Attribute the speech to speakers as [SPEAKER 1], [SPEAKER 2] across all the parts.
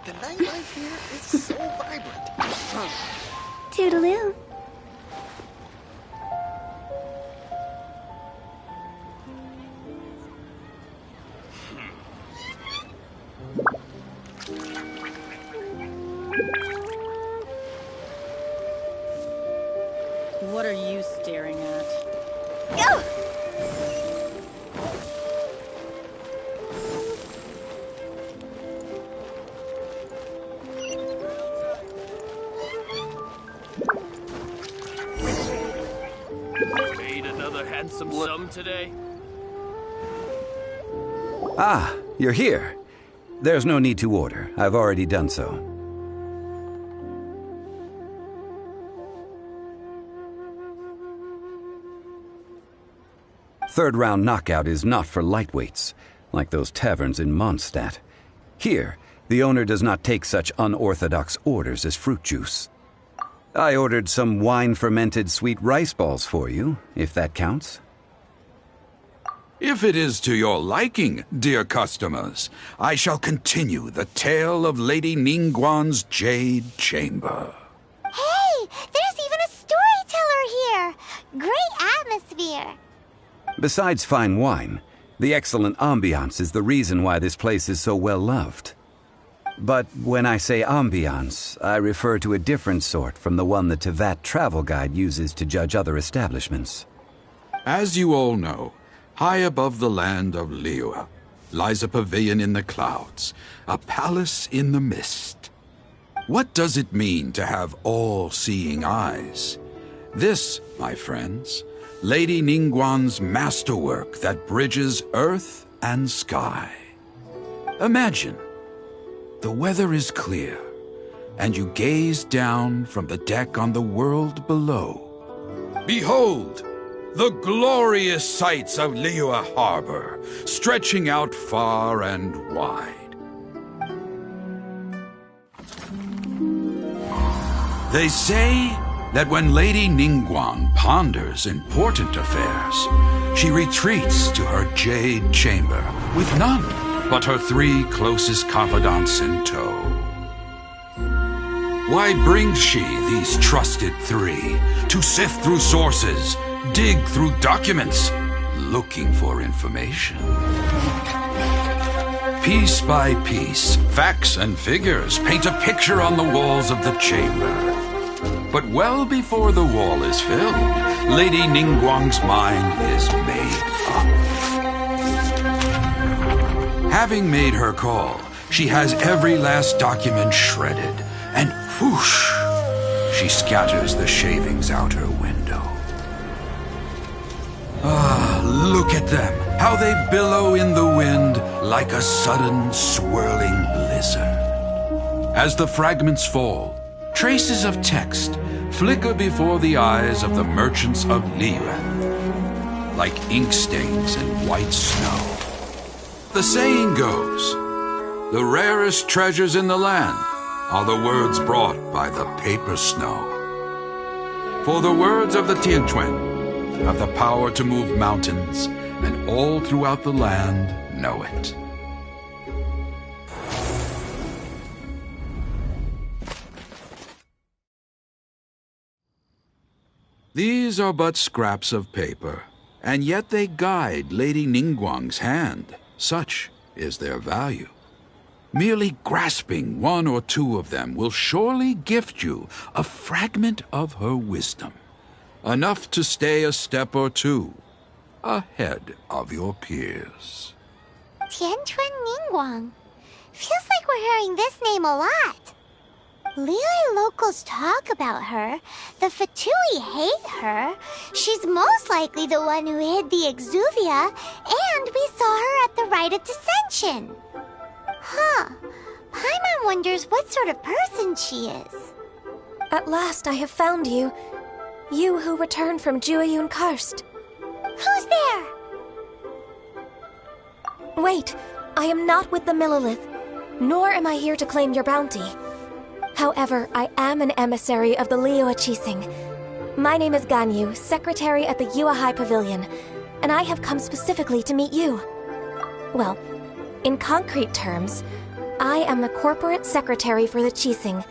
[SPEAKER 1] The nightlife here is so vibrant.
[SPEAKER 2] Toodaloo.
[SPEAKER 3] What are you staring at?
[SPEAKER 2] Go!
[SPEAKER 4] Made another handsome sum today?
[SPEAKER 5] Ah, you're here. There's no need to order. I've already done so. Third round knockout is not for lightweights, like those taverns in Mondstadt. Here, the owner does not take such unorthodox orders as fruit juice. I ordered some wine-fermented sweet rice balls for you, if that counts.
[SPEAKER 6] If it is to your liking, dear customers, I shall continue the tale of Lady Ningguang's Jade Chamber.
[SPEAKER 2] Hey, there's even a storyteller here. Great atmosphere.
[SPEAKER 5] Besides fine wine, the excellent ambiance is the reason why this place is so well loved. But when I say ambiance, I refer to a different sort from the one the Tevat travel guide uses to judge other establishments.
[SPEAKER 6] As you all know, high above the land of andUwU lies a pavilion in the clouds, a palace in the mist. What does it mean to have all-seeing eyes? This, my friends, Lady Ningguang's masterwork that bridges earth and sky. Imagine, the weather is clear, and you gaze down from the deck on the world below. Behold, the glorious sights of andUwU Harbor, stretching out far and wide. They say that when Lady Ningguang ponders important affairs, she retreats to her jade chamber with none but her 3 closest confidants in tow. Why brings she these trusted 3 to sift through sources, dig through documents, looking for information? Piece by piece, facts and figures paint a picture on the walls of the chamber. But well before the wall is filled, Lady Ningguang's mind is made up. Having made her call, she has every last document shredded, and whoosh, she scatters the shavings out her window. Ah, look at them, how they billow in the wind like a sudden swirling blizzard. As the fragments fall, traces of text flicker before the eyes of the merchants of andUwU, like ink stains in white snow. The saying goes, the rarest treasures in the land are the words brought by the paper snow. For the words of the Tianquan have the power to move mountains, and all throughout the land know it. These are but scraps of paper, and yet they guide Lady Ningguang's hand. Such is their value. Merely grasping 1 or 2 of them will surely gift you a fragment of her wisdom, enough to stay a step or 2 ahead of your peers.
[SPEAKER 2] Tianquan Ningguang. Feels like we're hearing this name a lot. Liyue locals talk about her. The Fatui hate her. She's most likely the one who hid the exuvia, and we saw her at the rite of dissension. Huh. Paimon wonders what sort of person she is.
[SPEAKER 7] At last I have found you. You who returned from Jueyun Karst.
[SPEAKER 2] Who's there?
[SPEAKER 7] Wait, I am not with the Millelith, nor am I here to claim your bounty. However, I am an emissary of the Liyue Qixing. My name is Ganyu, secretary at the Yue High Pavilion, and I have come specifically to meet you. Well, in concrete terms, I am the corporate secretary for the Qixing.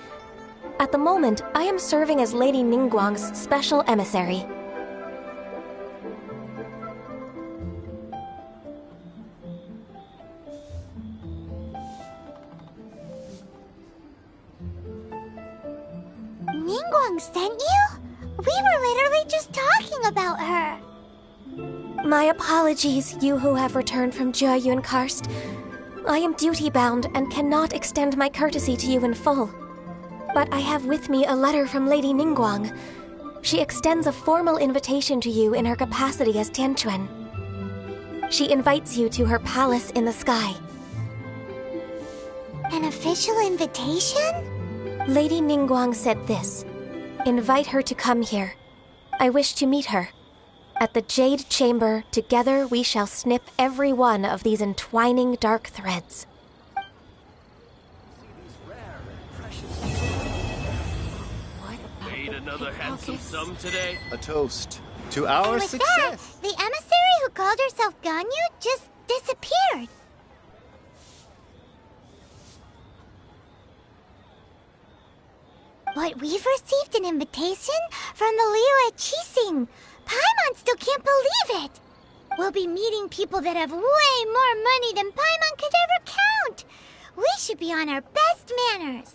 [SPEAKER 7] At the moment, I am serving as Lady Ningguang's special emissary.
[SPEAKER 2] Ningguang sent you? We were literally just talking about her.
[SPEAKER 7] My apologies, you who have returned from andUwU Karst. I am duty-bound and cannot extend my courtesy to you in full. But I have with me a letter from Lady Ningguang. She extends a formal invitation to you in her capacity as Tianquan. She invites you to her palace in the sky.
[SPEAKER 2] An official invitation?
[SPEAKER 7] Lady Ningguang said this. Invite her to come here. I wish to meet her. At the Jade Chamber, together we shall snip every one of these entwining dark threads.
[SPEAKER 4] Made another handsome sum today?
[SPEAKER 1] A toast to our
[SPEAKER 2] And with
[SPEAKER 1] success.
[SPEAKER 2] that, the emissary who called herself Ganyu just disappeared. But we've received an invitation from the Liyue Qixing. Paimon still can't believe it. We'll be meeting people that have way more money than Paimon could ever count. We should be on our best manners.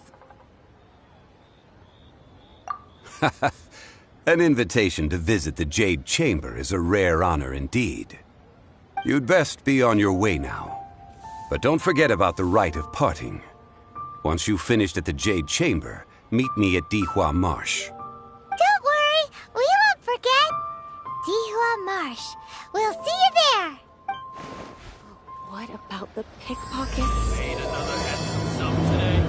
[SPEAKER 5] An invitation to visit the Jade Chamber is a rare honor indeed. You'd best be on your way now. But don't forget about the rite of parting. Once you've finished at the Jade Chamber, meet me at Dihua Marsh.
[SPEAKER 2] Don't worry, we won't forget. Dihua Marsh. We'll see you there.
[SPEAKER 3] What about the pickpockets?
[SPEAKER 4] Made another handsome sum today?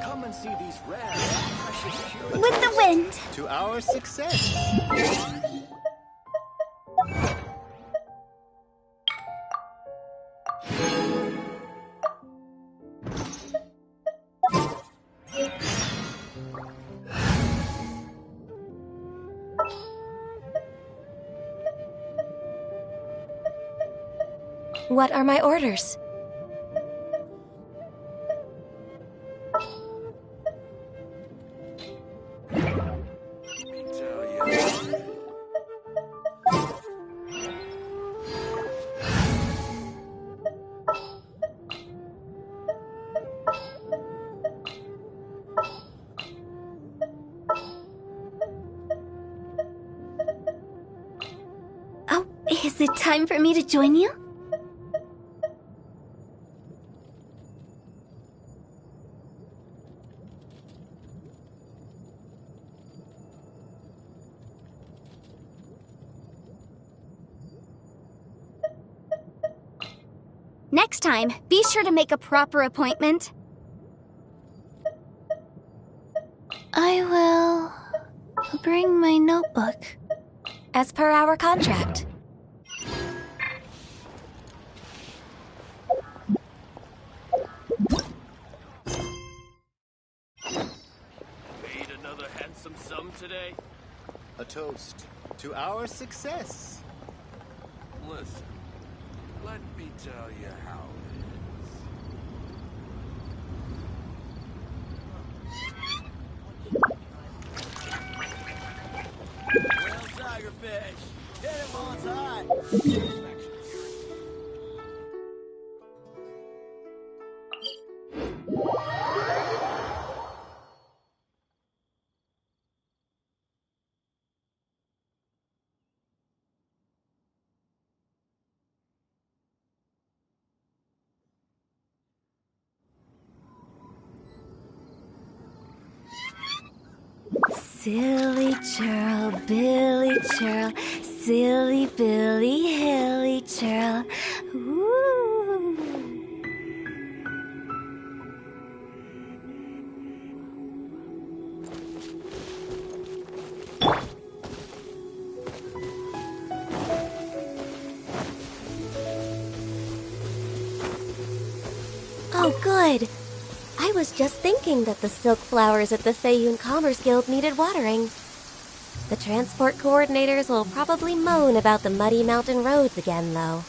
[SPEAKER 1] Come and see these rare, precious jewels.
[SPEAKER 2] With the wind.
[SPEAKER 1] To our success.
[SPEAKER 7] What are my orders?
[SPEAKER 2] Oh, is it time for me to join you? Next time, be sure to make a proper appointment. I will bring my notebook.
[SPEAKER 7] As per our contract.
[SPEAKER 4] Made another handsome sum today?
[SPEAKER 1] A toast to our success.
[SPEAKER 6] Listen, let me tell you how it is.
[SPEAKER 4] Well, tigerfish, hit him while it's hot.
[SPEAKER 2] Silly churl, Billy churl, silly Billy, hilly churl. Ooh.
[SPEAKER 7] Oh, good. I was just thinking that the silk flowers at the Feiyun Commerce Guild needed watering. The transport coordinators will probably moan about the muddy mountain roads again, though.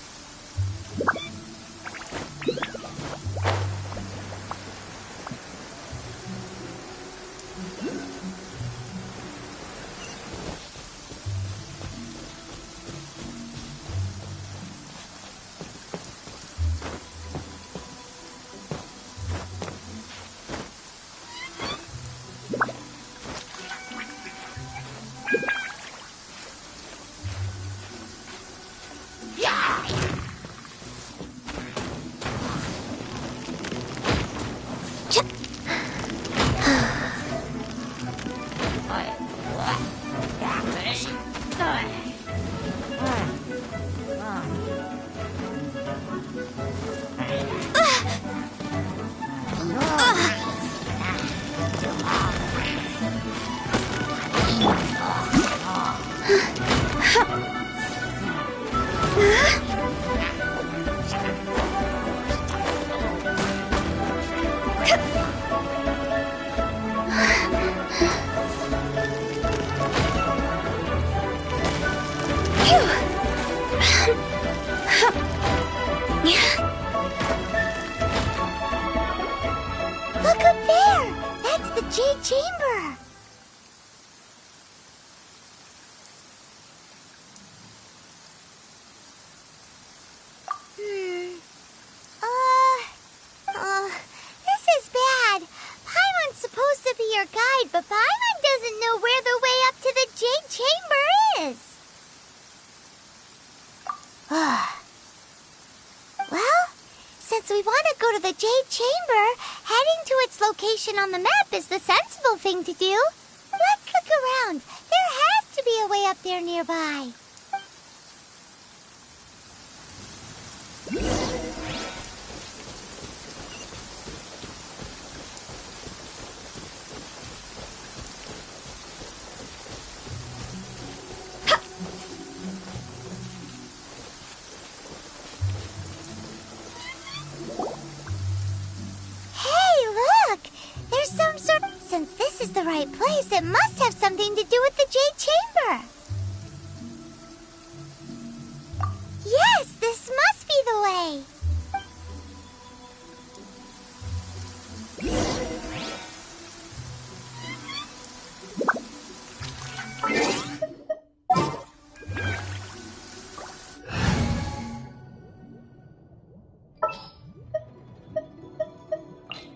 [SPEAKER 2] Look up there! That's the Jade Chamber! This is bad. Paimon's supposed to be your guide, but Paimon doesn't know where the way up to the Jade Chamber is. Well, since we want to go to the Jade Chamber, heading to its location on the map is the sensible thing to do. Let's look around. There has to be a way up there nearby. Since this is the right place, it must have something to do with the Jade Chamber. Yes, this must be the way.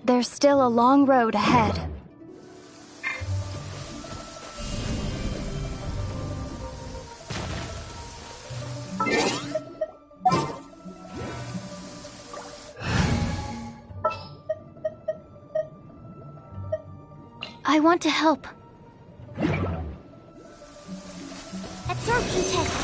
[SPEAKER 7] There's still a long road ahead. I want to help.
[SPEAKER 2] Absorption test.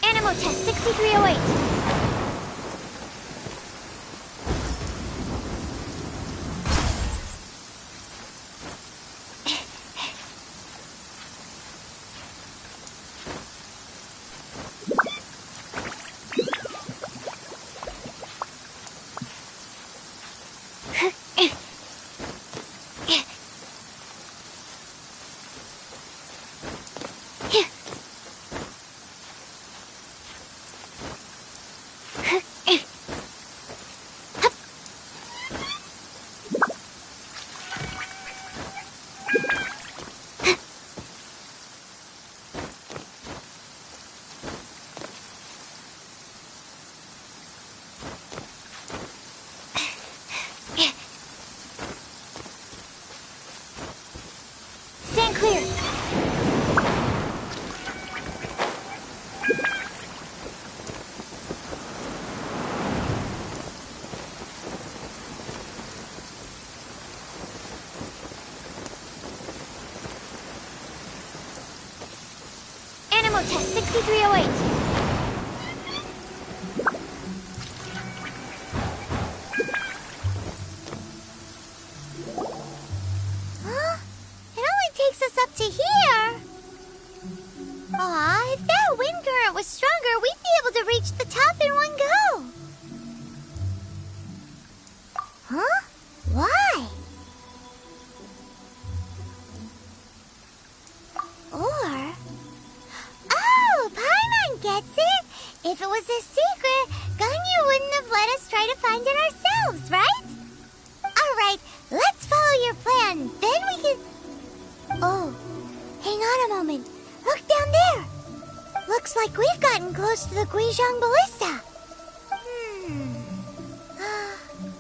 [SPEAKER 2] Animal test 6308. Stand clear. Animal test 6308. Up to here. Aw, if that wind current was stronger, we'd be able to reach the top in one go. Huh? Why? Or... Oh, Paimon gets it! If it was a secret, Ganyu wouldn't have let us try to find it ourselves, right? Alright, let's follow your plan. Then we can... Oh, hang on a moment. Look down there. Looks like we've gotten close to the Guizhong Ballista.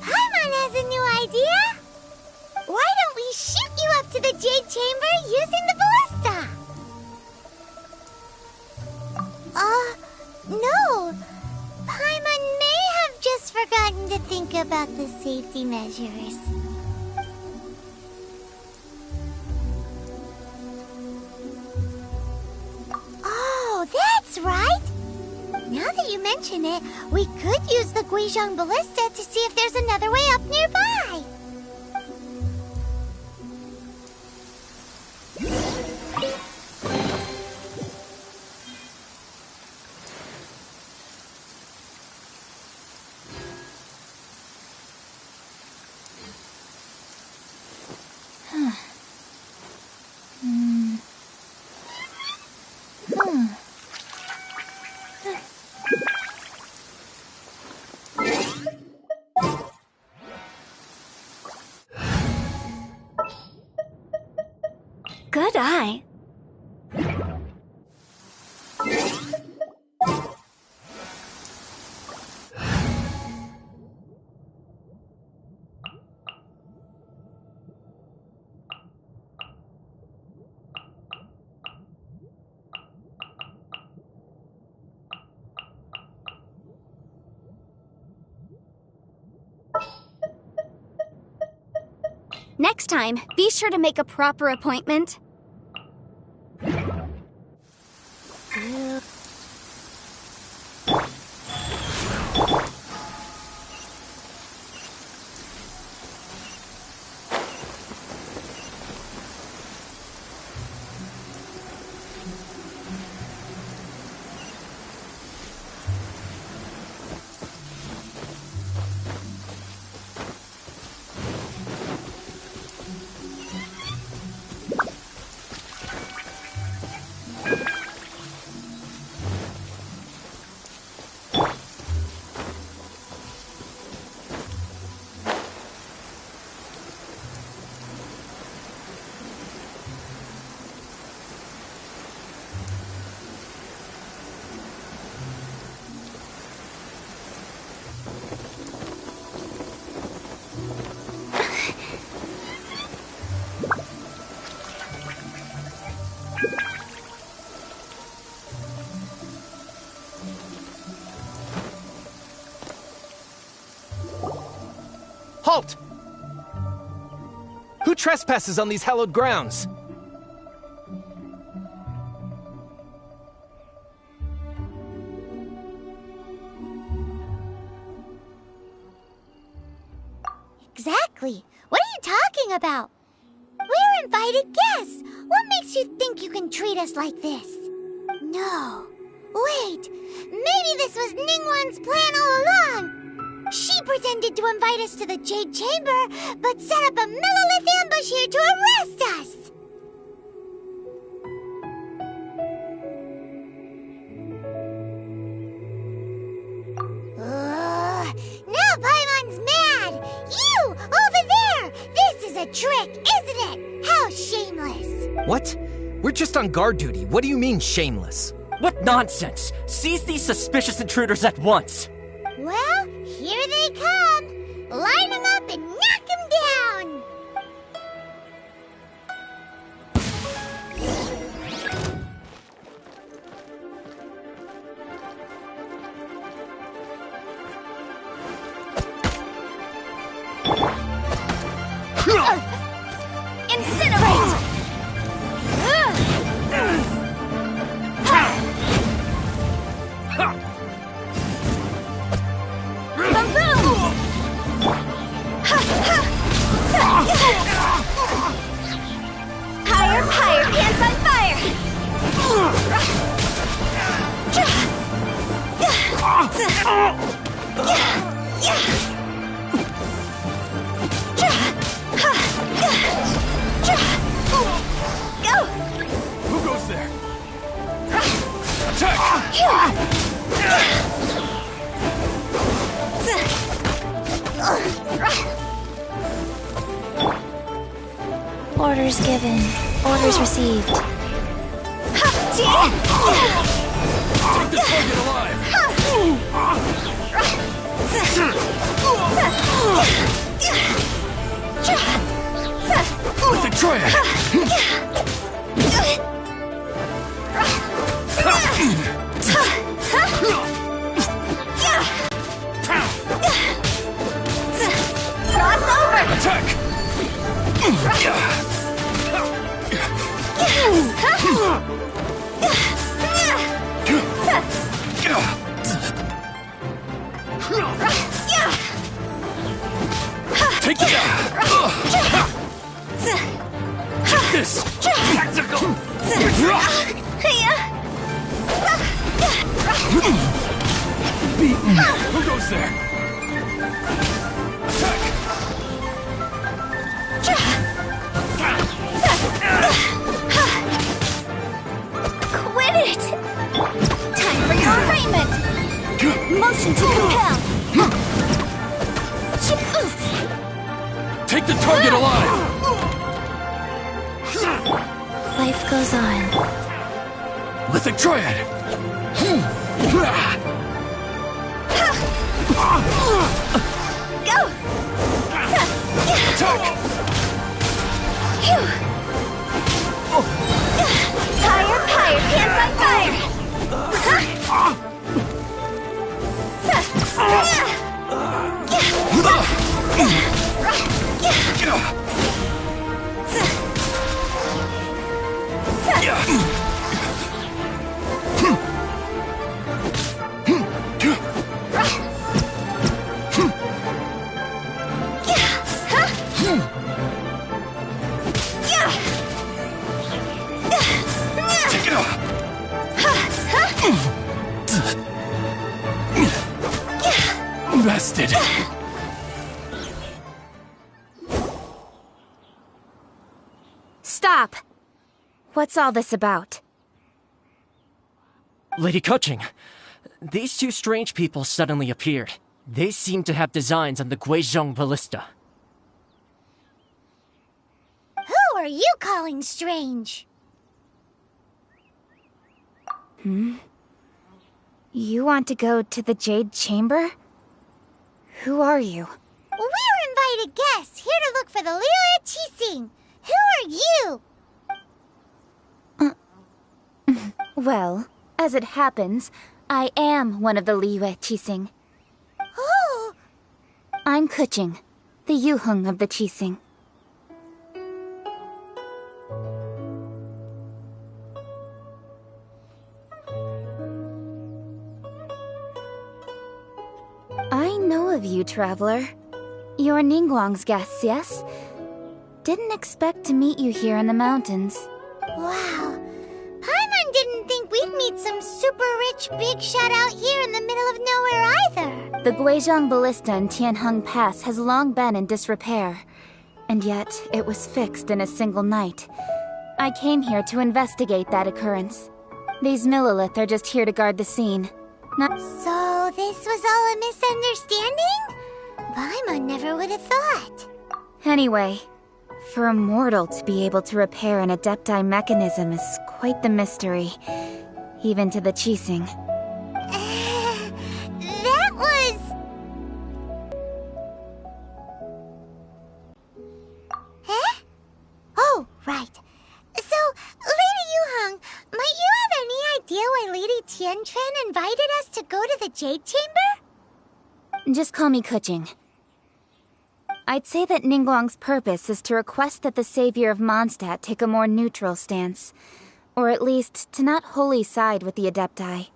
[SPEAKER 2] Paimon has a new idea. Why don't we shoot you up to the Jade Chamber using the ballista? No. Paimon may have just forgotten to think about the safety measures. Oh, that's right! Now that you mention it, we could use the Guizhong Ballista to see if there's another way up nearby.
[SPEAKER 7] Good eye. Next time, be sure to make a proper appointment.
[SPEAKER 8] Halt! Who trespasses on these hallowed grounds?
[SPEAKER 2] Exactly. What are you talking about? We're invited guests. What makes you think you can treat us like this? No. Wait. Maybe this was Ningguang's plan all along. She pretended to invite us to the Jade Chamber, but set up a Millilith ambush here to arrest us! Now Paimon's mad! You! Over there! This is a trick, isn't it? How shameless!
[SPEAKER 8] What? We're just on guard duty. What do you mean, shameless?
[SPEAKER 9] What nonsense! Seize these suspicious intruders at once!
[SPEAKER 2] Well, here they come! Line them up and knock them down!
[SPEAKER 7] Incinerate! Higher, higher, pants on fire! Go!
[SPEAKER 8] Who goes there?
[SPEAKER 7] Orders given. Orders received.
[SPEAKER 10] Beaten. Who goes there? Attack!
[SPEAKER 2] Quit it! Time for your arraignment! Motion to compel!
[SPEAKER 10] Take the target alive!
[SPEAKER 2] Life goes on.
[SPEAKER 10] Lithic Triad!
[SPEAKER 2] Go!
[SPEAKER 10] Attack!
[SPEAKER 2] Fire, fire, hands on fire!
[SPEAKER 10] Bested.
[SPEAKER 7] Stop! What's all this about?
[SPEAKER 9] Lady Kuching, these two strange people suddenly appeared. They seem to have designs on the Guizhong ballista.
[SPEAKER 2] Who are you calling strange?
[SPEAKER 7] You want to go to the Jade Chamber? Who are you?
[SPEAKER 2] We're invited guests here to look for the Liu Qixing. Who are you?
[SPEAKER 7] Well, as it happens, I am one of the Liu Qixing.
[SPEAKER 2] Oh!
[SPEAKER 7] I'm Kuching, the Yuheng of the Qixing. I know of you, traveler. You're Ningguang's guests, yes? Didn't expect to meet you here in the mountains.
[SPEAKER 2] Wow. Paimon didn't think we'd meet some super rich big shot out here in the middle of nowhere either.
[SPEAKER 7] The Guizhong ballista in Tianheng Pass has long been in disrepair, and yet it was fixed in a single night. I came here to investigate that occurrence. These Millilith are just here to guard the scene.
[SPEAKER 2] So this was all a misunderstanding? Paimon never would have thought.
[SPEAKER 7] Anyway, for a mortal to be able to repair an Adepti mechanism is quite the mystery, even to the Qixing.
[SPEAKER 2] That was... Huh? Oh, right. So, Lady Yuheng, might you have any idea why Lady Tianquan invited us to go to the Jade Chamber?
[SPEAKER 7] Just call me Kuching. I'd say that Ningguang's purpose is to request that the savior of Mondstadt take a more neutral stance. Or at least, to not wholly side with the Adepti.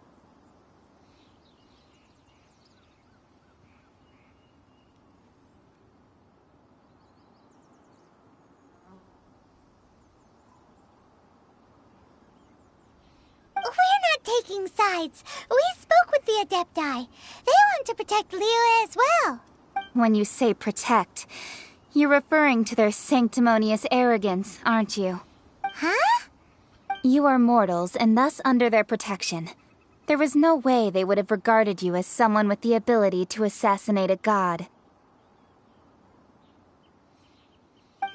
[SPEAKER 2] We're not taking sides. We spoke with the Adepti. They want to protect Liyue as well.
[SPEAKER 7] When you say protect, you're referring to their sanctimonious arrogance, aren't you?
[SPEAKER 2] Huh?
[SPEAKER 7] You are mortals, and thus under their protection. There was no way they would have regarded you as someone with the ability to assassinate a god.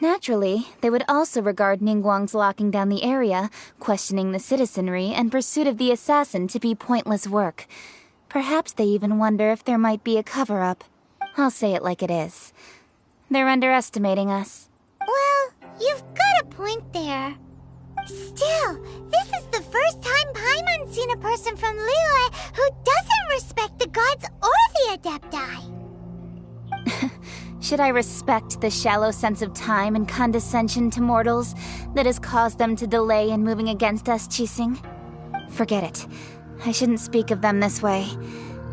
[SPEAKER 7] Naturally, they would also regard Ningguang's locking down the area, questioning the citizenry, and pursuit of the assassin to be pointless work. Perhaps they even wonder if there might be a cover-up. I'll say it like it is. They're underestimating us.
[SPEAKER 2] Well, you've got a point there. Still, this is the first time Paimon's seen a person from Liyue who doesn't respect the gods or the Adepti.
[SPEAKER 7] Should I respect the shallow sense of time and condescension to mortals that has caused them to delay in moving against us, Qixing? Forget it. I shouldn't speak of them this way.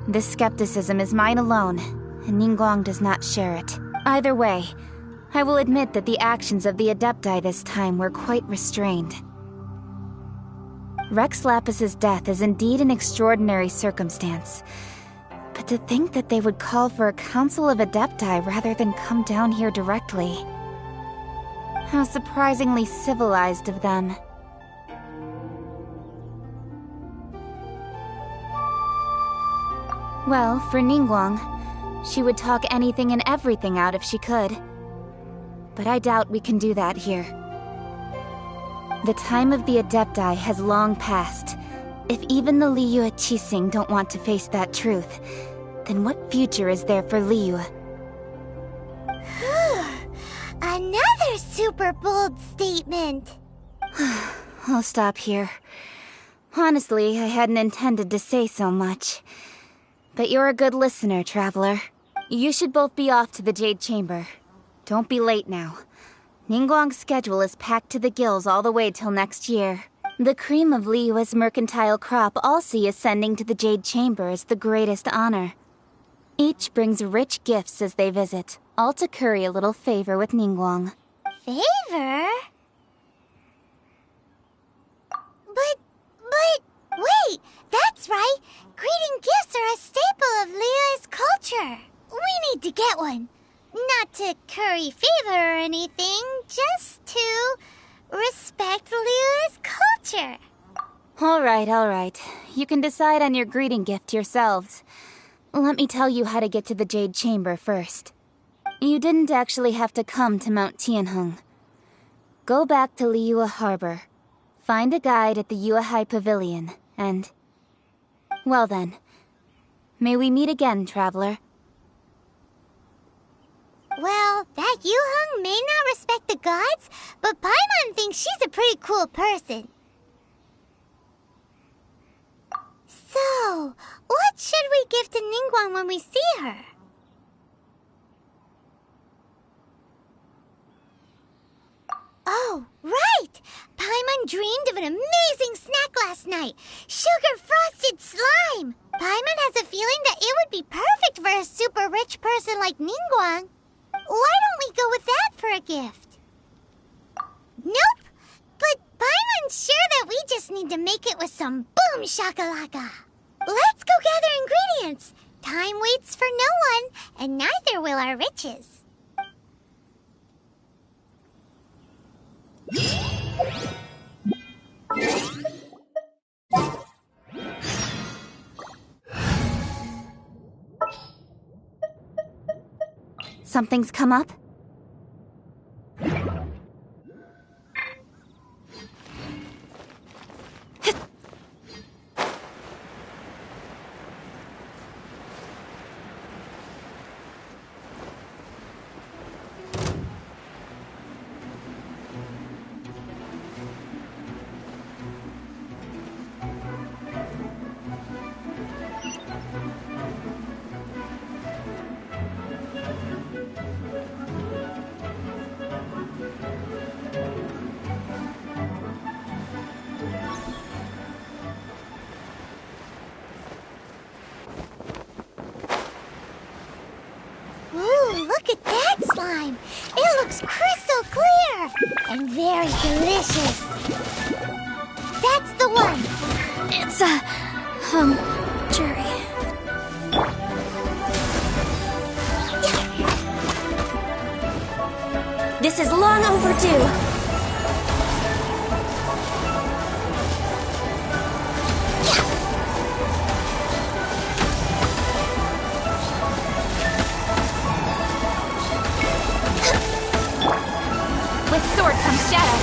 [SPEAKER 7] This skepticism is mine alone, and Ningguang does not share it. Either way, I will admit that the actions of the Adepti this time were quite restrained.
[SPEAKER 11] Rex Lapis's death is indeed an extraordinary circumstance. But to think that they would call for a council of Adepti rather than come down here directly. How surprisingly civilized of them. Well, for Ningguang, she would talk anything and everything out if she could. But I doubt we can do that here. The time of the Adepti has long passed. If even the Liyue Qixing don't want to face that truth, then what future is there for Liyue?
[SPEAKER 2] Another super bold statement.
[SPEAKER 11] I'll stop here. Honestly, I hadn't intended to say so much. But you're a good listener, Traveler. You should both be off to the Jade Chamber. Don't be late now. Ningguang's schedule is packed to the gills all the way till next year. The cream of Liyue's mercantile crop all see ascending to the Jade Chamber as the greatest honor. Each brings rich gifts as they visit, all to curry a little favor with Ningguang.
[SPEAKER 2] Favor? But, wait! That's right! Greeting gifts are a staple of Liyue's culture. We need to get one. Not to curry favor or anything, just to respect Liyue's culture.
[SPEAKER 11] Alright. You can decide on your greeting gift yourselves. Let me tell you how to get to the Jade Chamber first. You didn't actually have to come to Mount Tianheng. Go back to Liyue Harbor. Find a guide at the Yuehai Pavilion, and... well then. May we meet again, Traveler.
[SPEAKER 2] Well, that Yuheng may not respect the gods, but Paimon thinks she's a pretty cool person. So, what should we give to Ningguang when we see her? Oh, right! Paimon dreamed of an amazing snack last night. Sugar-frosted slime! Paimon has a feeling that it would be perfect for a super rich person like Ningguang. Why don't we go with that for a gift? Nope! But Paimon's sure that we just need to make it with some boom shakalaka. Let's go gather ingredients. Time waits for no one, and neither will our riches.
[SPEAKER 11] Something's come up?
[SPEAKER 2] Ooh, look at that slime! It looks crystal clear! And very delicious! That's the one!
[SPEAKER 7] It's jury. This is long overdue.
[SPEAKER 11] With sword comes shadow.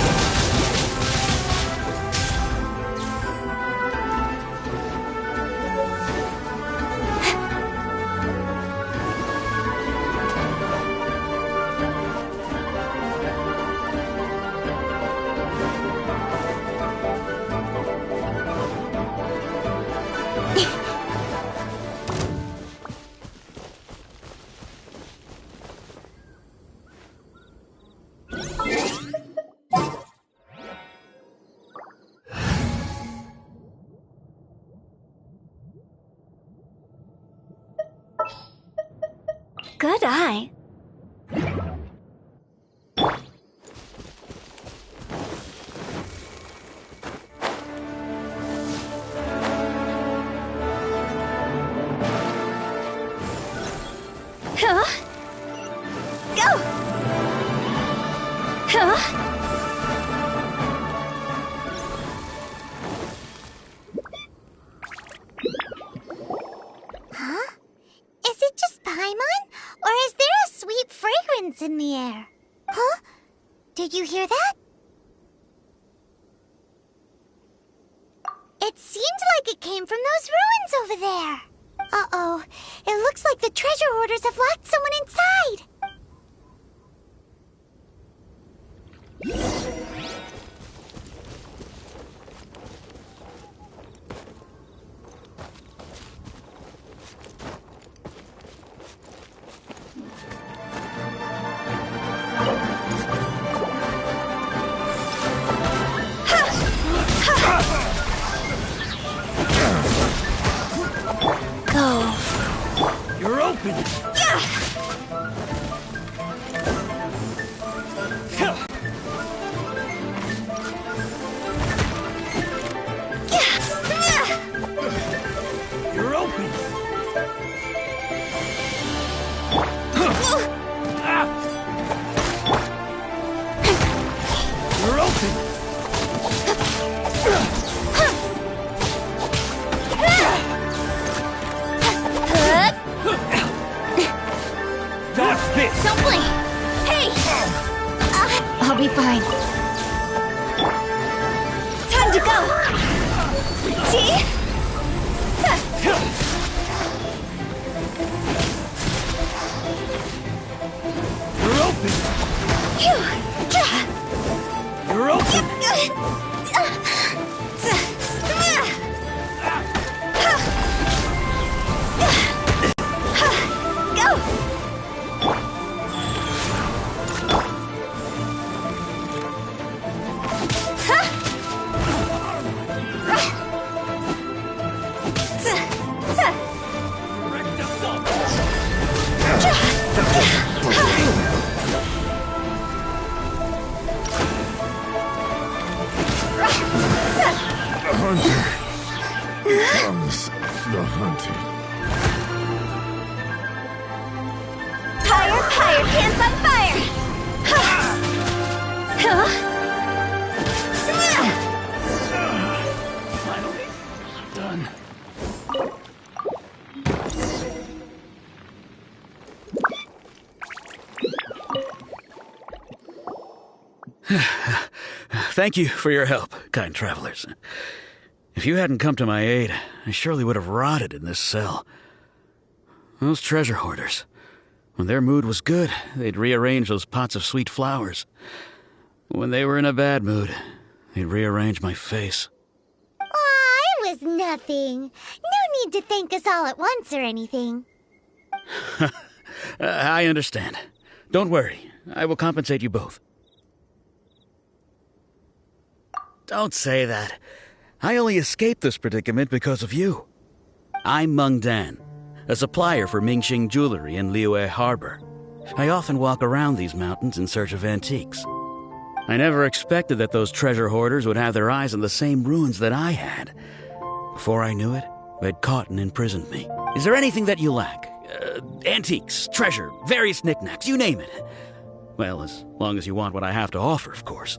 [SPEAKER 7] Good eye.
[SPEAKER 2] bats in the air. Huh? Did you hear that? It seemed like it came from those ruins over there. Uh-oh. It looks like the treasure hoarders have locked someone inside.
[SPEAKER 7] Go.
[SPEAKER 10] You're open! You're open! You're open! Dodge this!
[SPEAKER 2] Don't blink! Hey!
[SPEAKER 11] I'll be fine.
[SPEAKER 2] Time to go! See?
[SPEAKER 10] You're open! You're open! Direct assault!
[SPEAKER 12] The hunter becomes the hunted.
[SPEAKER 2] Fire, fire, pants on fire!
[SPEAKER 10] Finally, done.
[SPEAKER 13] Thank you for your help, kind travelers. If you hadn't come to my aid, I surely would have rotted in this cell. Those treasure hoarders, when their mood was good, they'd rearrange those pots of sweet flowers. When they were in a bad mood, they'd rearrange my face.
[SPEAKER 2] Aw, it was nothing. No need to thank us all at once or anything.
[SPEAKER 13] I understand. Don't worry. I will compensate you both. Don't say that. I only escaped this predicament because of you. I'm Meng Dan, a supplier for Mingxing jewelry in Liyue Harbor. I often walk around these mountains in search of antiques. I never expected that those treasure hoarders would have their eyes on the same ruins that I had. Before I knew it, they'd caught and imprisoned me. Is there anything that you lack? Antiques, treasure, various knickknacks, you name it. Well, as long as you want what I have to offer, of course.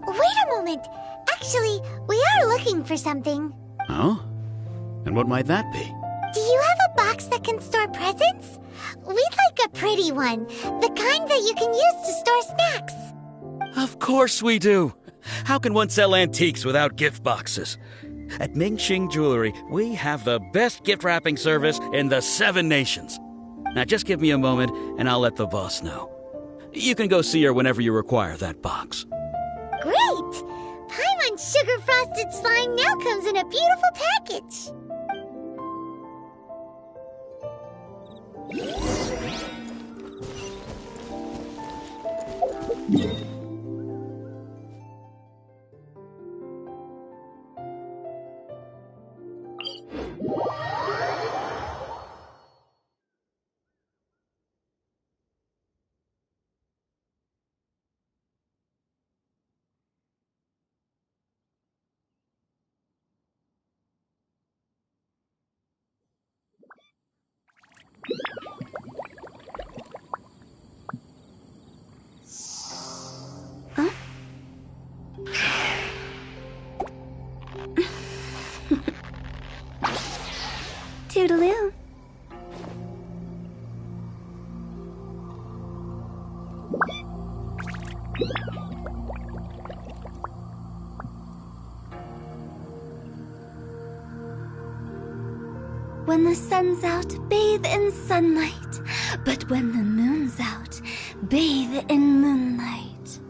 [SPEAKER 2] Wait a moment. Actually, we are looking for something.
[SPEAKER 13] Oh? And what might that be?
[SPEAKER 2] Do you have a box that can store presents? We'd like a pretty one. The kind that you can use to store snacks.
[SPEAKER 13] Of course we do. How can one sell antiques without gift boxes? At Mingxing Jewelry, we have the best gift wrapping service in the 7 nations. Now just give me a moment and I'll let the boss know. You can go see her whenever you require that box.
[SPEAKER 2] Great! Paimon Sugar Frosted Slime now comes in a beautiful package.
[SPEAKER 11] Toodaloo.
[SPEAKER 14] When the sun's out, bathe in sunlight. But when the moon's out, bathe in moonlight.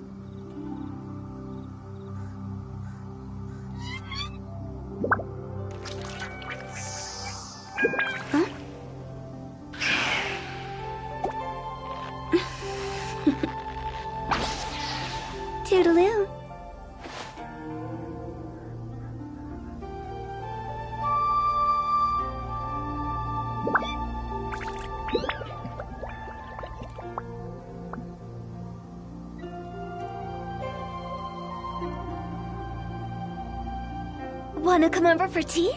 [SPEAKER 14] Huh? Toodaloo. Wanna come over for tea?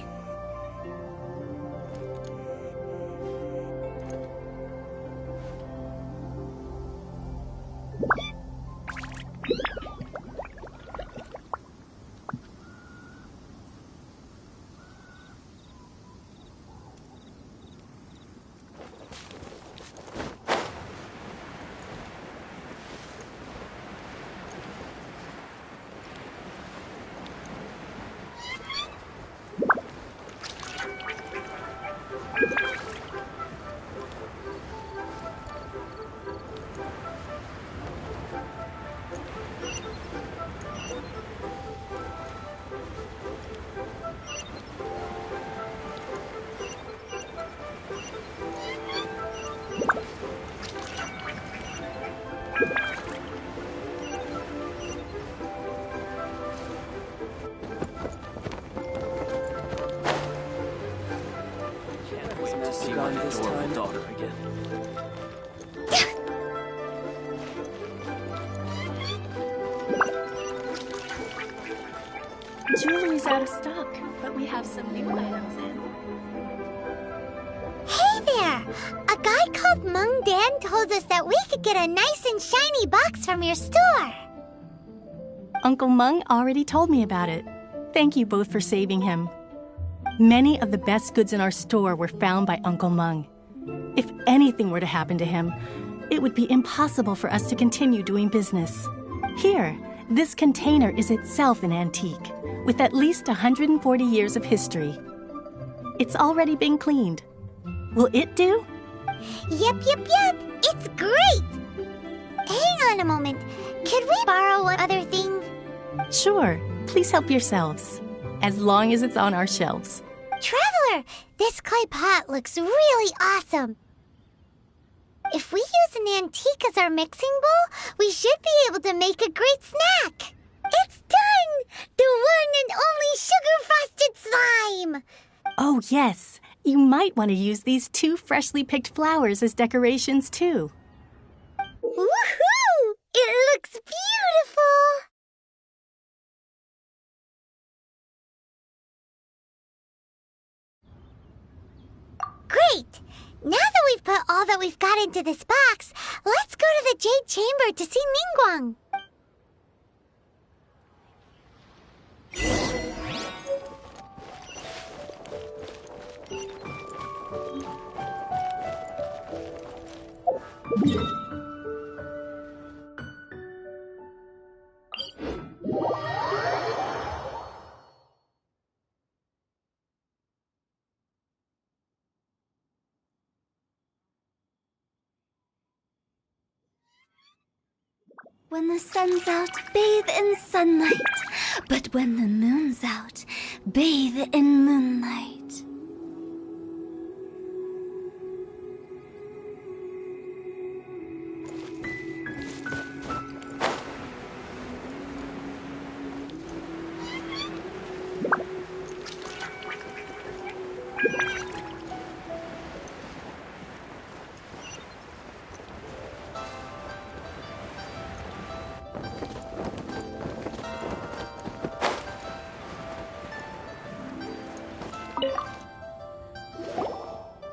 [SPEAKER 10] This time, daughter again.
[SPEAKER 3] Jewelry's out of stock, but we have some new items in.
[SPEAKER 2] Hey there! A guy called Mung Dan told us that we could get a nice and shiny box from your store.
[SPEAKER 15] Uncle Mung already told me about it. Thank you both for saving him. Many of the best goods in our store were found by Uncle Mung. If anything were to happen to him, it would be impossible for us to continue doing business. Here, this container is itself an antique, with at least 140 years of history. It's already been cleaned. Will it do?
[SPEAKER 2] Yep. It's great! Hang on a moment. Could we borrow one other thing?
[SPEAKER 15] Sure. Please help yourselves. As long as it's on our shelves.
[SPEAKER 2] Traveler, this clay pot looks really awesome. If we use an antique as our mixing bowl, we should be able to make a great snack. It's done! The one and only sugar-frosted slime!
[SPEAKER 15] Oh, yes. You might want to use these 2 freshly picked flowers as decorations, too.
[SPEAKER 2] Woohoo! It looks beautiful! Great! Now that we've put all that we've got into this box, let's go to the Jade Chamber to see Ningguang.
[SPEAKER 14] When the sun's out, bathe in sunlight. But when the moon's out, bathe in moonlight.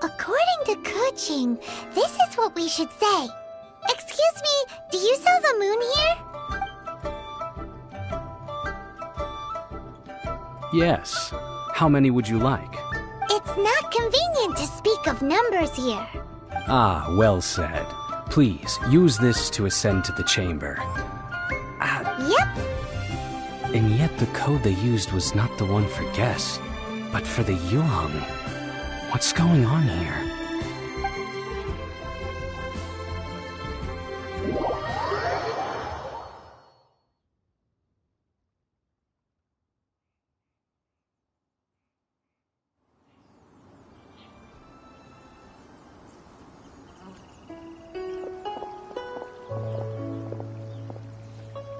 [SPEAKER 2] According to Kuching, this is what we should say. Excuse me, do you sell the moon here?
[SPEAKER 16] Yes. How many would you like?
[SPEAKER 2] It's not convenient to speak of numbers here.
[SPEAKER 16] Ah, well said. Please, use this to ascend to the chamber.
[SPEAKER 2] Yep.
[SPEAKER 16] And yet the code they used was not the one for guests, but for the Yuang. What's going on here?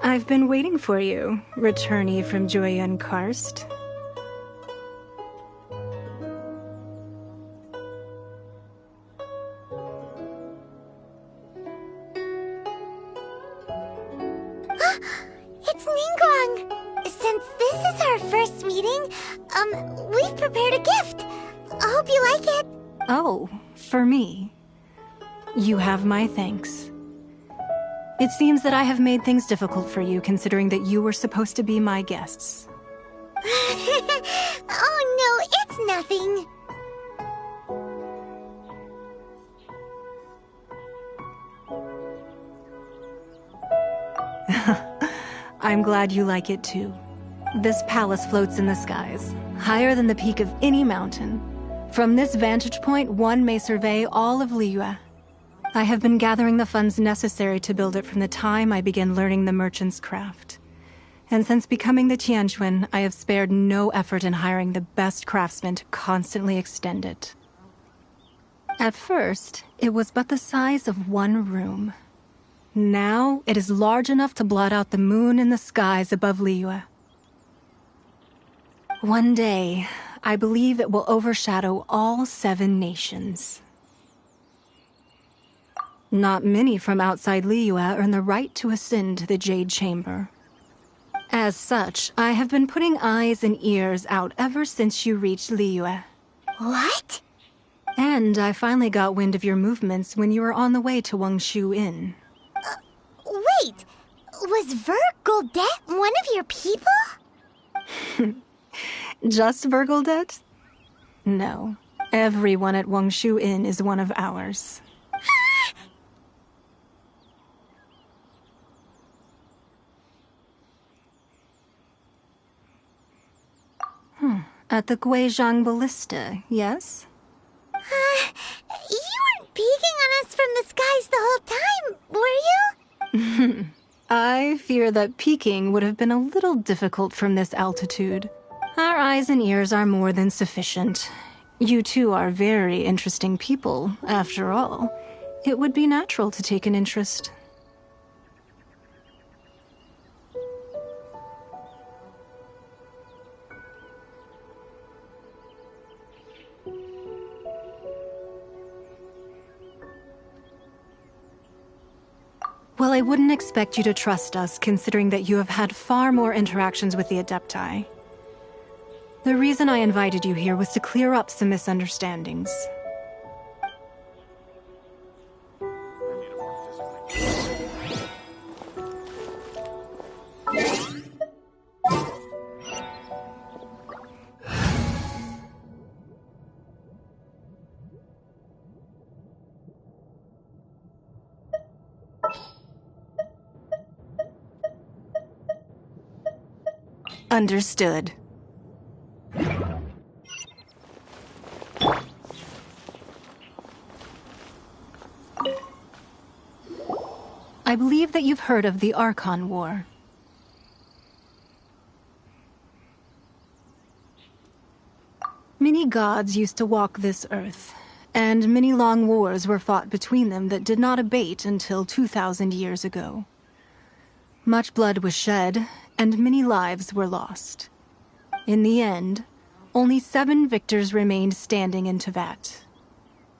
[SPEAKER 17] I've been waiting for you, returnee from Joyun Karst.
[SPEAKER 2] It's Ningguang! Since this is our first meeting, we've prepared a gift. I hope you like it.
[SPEAKER 17] Oh, for me. You have my thanks. It seems that I have made things difficult for you, considering that you were supposed to be my guests.
[SPEAKER 2] Oh no, it's nothing.
[SPEAKER 17] I'm glad you like it too. This palace floats in the skies, higher than the peak of any mountain. From this vantage point, one may survey all of Liyue. I have been gathering the funds necessary to build it from the time I began learning the merchant's craft. And since becoming the Tianquan, I have spared no effort in hiring the best craftsmen to constantly extend it. At first, it was but the size of one room. Now, it is large enough to blot out the moon in the skies above Liyue. One day, I believe it will overshadow all 7 nations. Not many from outside Liyue earn the right to ascend to the Jade Chamber. As such, I have been putting eyes and ears out ever since you reached Liyue.
[SPEAKER 2] What?
[SPEAKER 17] And I finally got wind of your movements when you were on the way to Wangshu Inn.
[SPEAKER 2] Wait, was Vergoldet one of your people?
[SPEAKER 17] Just Vergoldet? No, everyone at Wangshu Inn is one of ours. At the Guizhang Ballista, yes?
[SPEAKER 2] You weren't peeking on us from the skies the whole time, were you?
[SPEAKER 17] I fear that peeking would have been a little difficult from this altitude. Our eyes and ears are more than sufficient. You two are very interesting people, after all. It would be natural to take an interest. Well, I wouldn't expect you to trust us, considering that you have had far more interactions with the Adepti. The reason I invited you here was to clear up some misunderstandings. Understood. I believe that you've heard of the Archon War. Many gods used to walk this earth, and many long wars were fought between them that did not abate until 2,000 years ago. Much blood was shed, and many lives were lost. In the end, only 7 victors remained standing in Teyvat.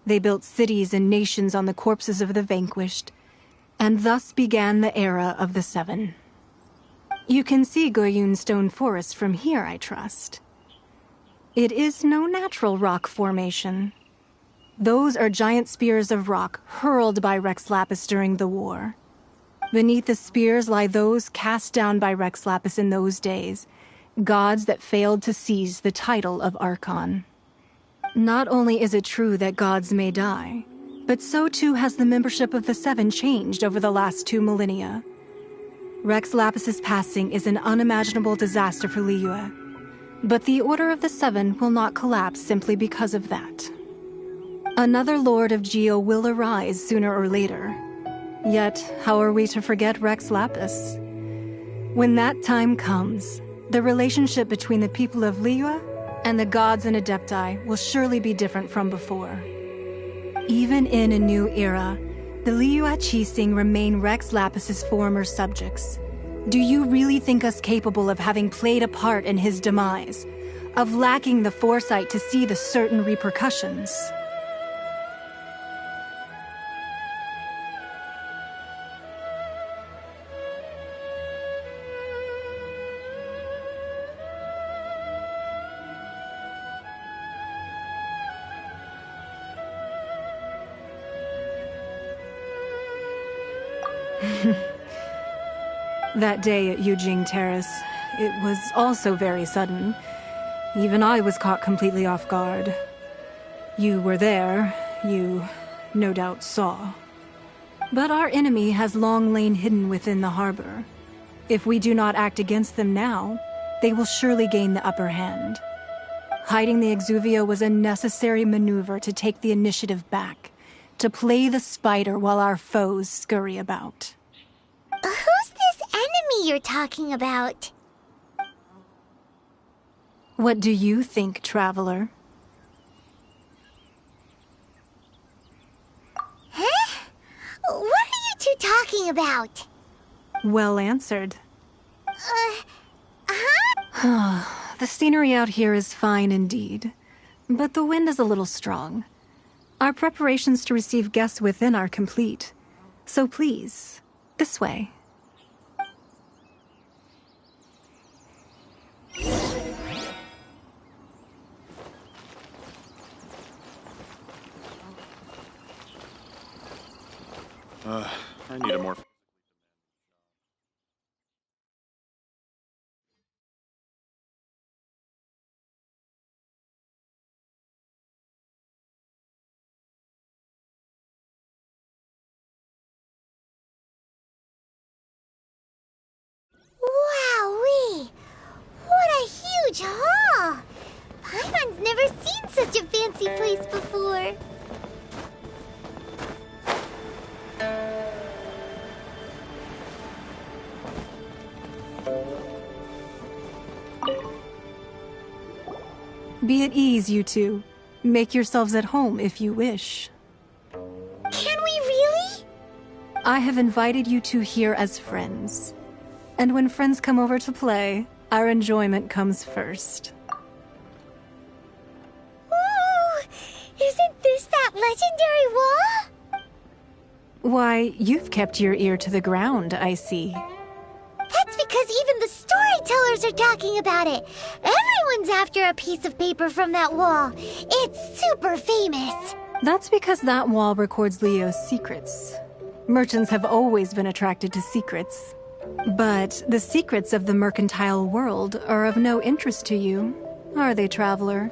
[SPEAKER 17] They built cities and nations on the corpses of the vanquished, and thus began the era of the 7. You can see Goyun Stone Forest from here, I trust. It is no natural rock formation. Those are giant spears of rock hurled by Rex Lapis during the war. Beneath the spears lie those cast down by Rex Lapis in those days, gods that failed to seize the title of Archon. Not only is it true that gods may die, but so too has the membership of the 7 changed over the last 2 millennia. Rex Lapis's passing is an unimaginable disaster for Liyue, but the Order of the 7 will not collapse simply because of that. Another Lord of Geo will arise sooner or later. Yet, how are we to forget Rex Lapis? When that time comes, the relationship between the people of Liyue and the gods and Adepti will surely be different from before. Even in a new era, the Liyue Qixing remain Rex Lapis's former subjects. Do you really think us capable of having played a part in his demise? Of lacking the foresight to see the certain repercussions? That day at Yujing Terrace, it was also very sudden. Even I was caught completely off guard. You were there, you no doubt saw. But our enemy has long lain hidden within the harbor. If we do not act against them now, they will surely gain the upper hand. Hiding the Exuvia was a necessary maneuver to take the initiative back, to play the spider while our foes scurry about.
[SPEAKER 2] Who's this enemy you're talking about?
[SPEAKER 17] What do you think, traveler?
[SPEAKER 2] Huh? What are you two talking about?
[SPEAKER 17] Well answered.
[SPEAKER 2] Huh?
[SPEAKER 17] The scenery out here is fine indeed, but the wind is a little strong. Our preparations to receive guests within are complete. So please, this way.
[SPEAKER 18] I need a more...
[SPEAKER 2] Wowee! What a huge hall! Paimon's never seen such a fancy place before.
[SPEAKER 17] Be at ease, you two. Make yourselves at home if you wish.
[SPEAKER 2] Can we really?
[SPEAKER 17] I have invited you two here as friends. And when friends come over to play, our enjoyment comes first.
[SPEAKER 2] Ooh! Isn't this that legendary wall?
[SPEAKER 17] Why, you've kept your ear to the ground, I see.
[SPEAKER 2] That's because even the storytellers are talking about it. Everyone's after a piece of paper from that wall. It's super famous.
[SPEAKER 17] That's because that wall records Liyue's secrets. Merchants have always been attracted to secrets. But the secrets of the mercantile world are of no interest to you, are they, traveler?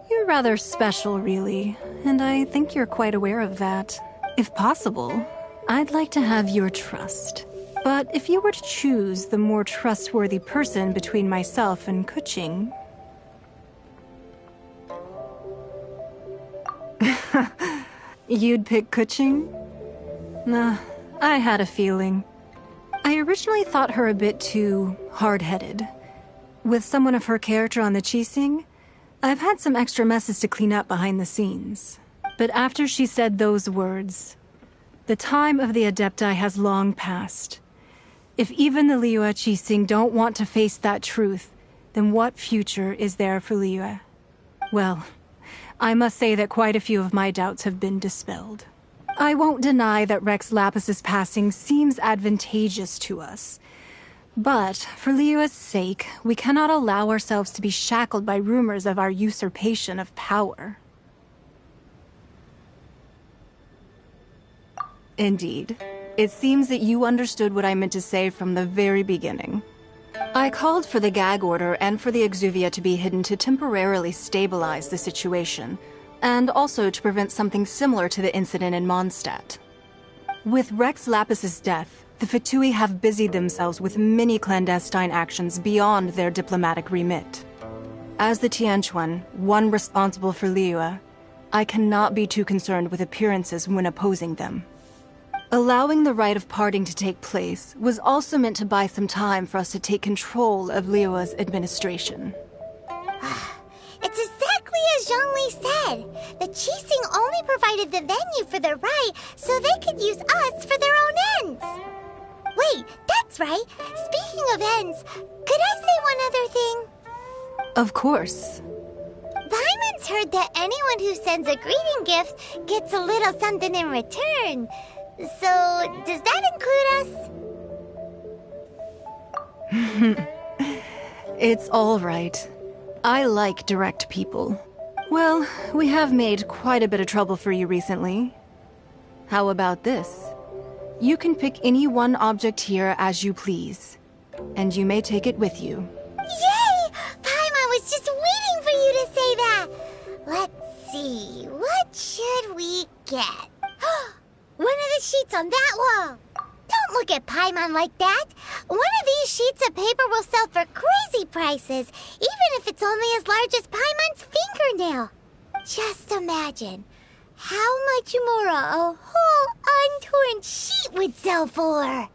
[SPEAKER 17] You're rather special, really, and I think you're quite aware of that. If possible, I'd like to have your trust. But if you were to choose the more trustworthy person between myself and Kuching... You'd pick Kuching? Nah, I had a feeling. I originally thought her a bit too hard-headed. With someone of her character on the Qixing, I've had some extra messes to clean up behind the scenes. But after she said those words, the time of the Adepti has long passed. If even the Liyue Qixing don't want to face that truth, then what future is there for Liyue? Well, I must say that quite a few of my doubts have been dispelled. I won't deny that Rex Lapis's passing seems advantageous to us. But, for Liyue's sake, we cannot allow ourselves to be shackled by rumors of our usurpation of power. Indeed. It seems that you understood what I meant to say from the very beginning. I called for the gag order and for the Exuvia to be hidden to temporarily stabilize the situation, and also to prevent something similar to the incident in Mondstadt. With Rex Lapis's death, the Fatui have busied themselves with many clandestine actions beyond their diplomatic remit. As the Tianquan, one responsible for Liyue, I cannot be too concerned with appearances when opposing them. Allowing the rite of parting to take place was also meant to buy some time for us to take control of Liyue's administration.
[SPEAKER 2] It's exactly as Zhongli said. The Qixing only provided the venue for their rite so they could use us for their own ends. Wait, that's right. Speaking of ends, could I say one other thing?
[SPEAKER 17] Of course.
[SPEAKER 2] Paimon's heard that anyone who sends a greeting gift gets a little something in return. So, does that include us?
[SPEAKER 17] It's all right. I like direct people. Well, we have made quite a bit of trouble for you recently. How about this? You can pick any one object here as you please, and you may take it with you.
[SPEAKER 2] Yay! Paimon was just waiting for you to say that! Let's see, what should we get? One of the sheets on that wall! Don't look at Paimon like that! One of these sheets of paper will sell for crazy prices, even if it's only as large as Paimon's fingernail. Just imagine how much more a whole untorn sheet would sell for.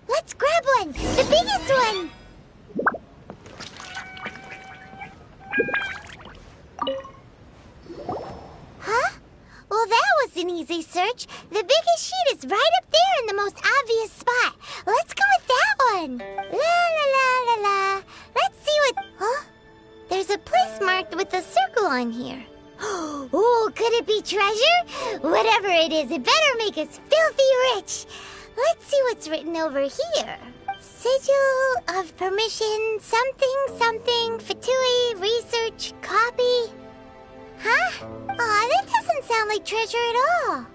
[SPEAKER 2] Let's grab one! The biggest one! Huh? Well, that was an easy search. The biggest sheet is right up there in the most obvious spot. Let's go with that one. La la la la la. Let's see what... Huh? There's a place marked with a circle on here. Oh, could it be treasure? Whatever it is, it better make us filthy rich. Let's see what's written over here. Sigil of permission, something, Fatui, research, copy. Huh? Aw, that doesn't sound like treasure at all.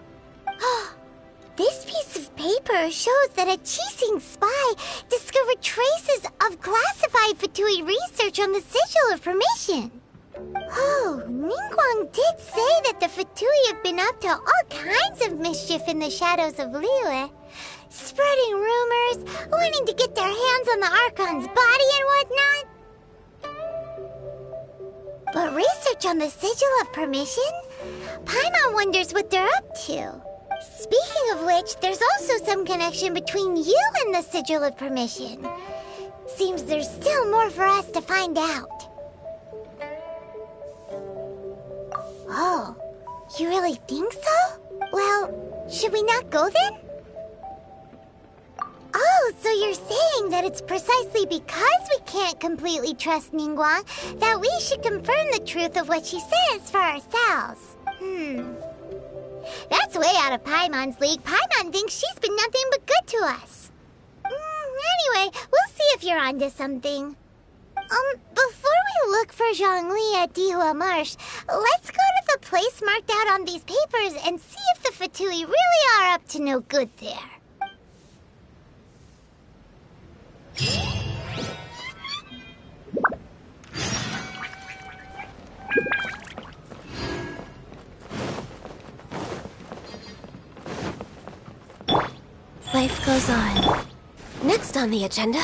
[SPEAKER 2] This piece of paper shows that a Qixing spy discovered traces of classified Fatui research on the Sigil of Permission. Oh, Ningguang did say that the Fatui have been up to all kinds of mischief in the shadows of Liyue. Spreading rumors, wanting to get their hands on the Archon's body and whatnot. But research on the Sigil of Permission? Paimon wonders what they're up to. Speaking of which, there's also some connection between you and the Sigil of Permission. Seems there's still more for us to find out. Oh, you really think so? Well, should we not go then? Oh, so you're saying that it's precisely because we can't completely trust Ningguang that we should confirm the truth of what she says for ourselves. That's way out of Paimon's league. Paimon thinks she's been nothing but good to us. Anyway, we'll see if you're onto something. Before we look for Zhongli at Dihua Marsh, let's go to the place marked out on these papers and see if the Fatui really are up to no good there.
[SPEAKER 7] Life goes on. Next on the agenda...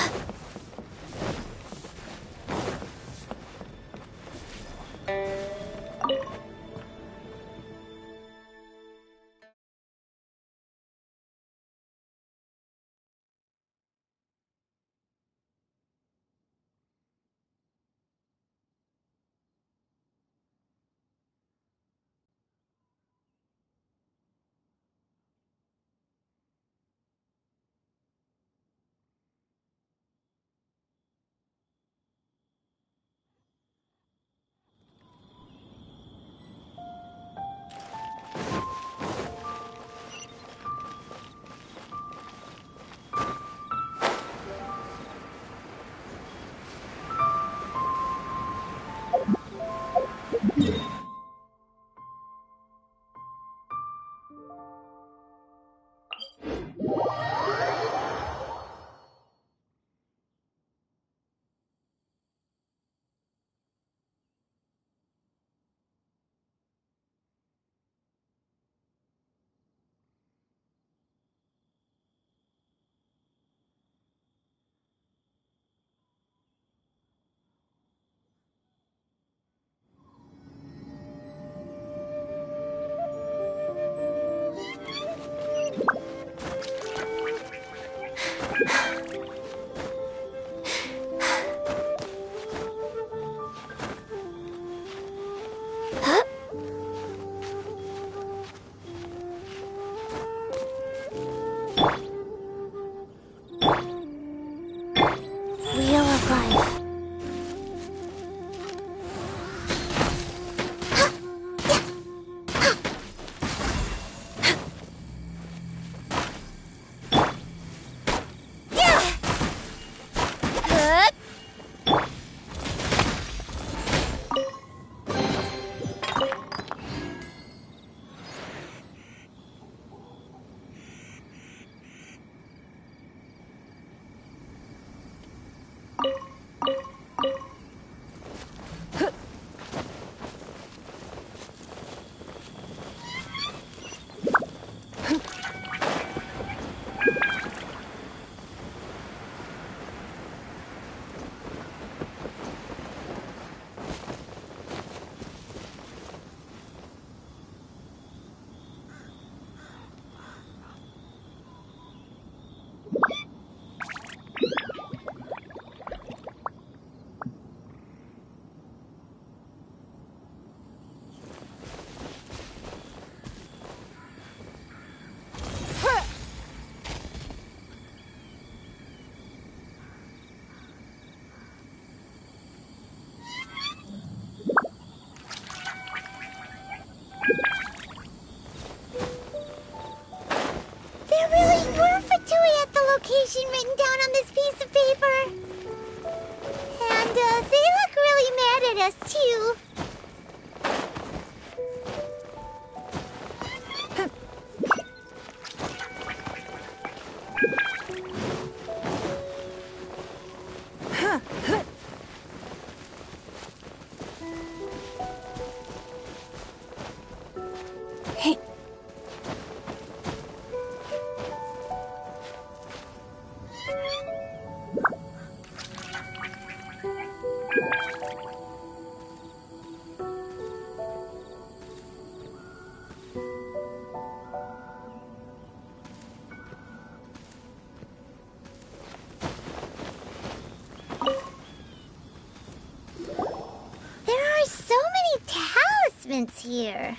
[SPEAKER 2] advertisements here.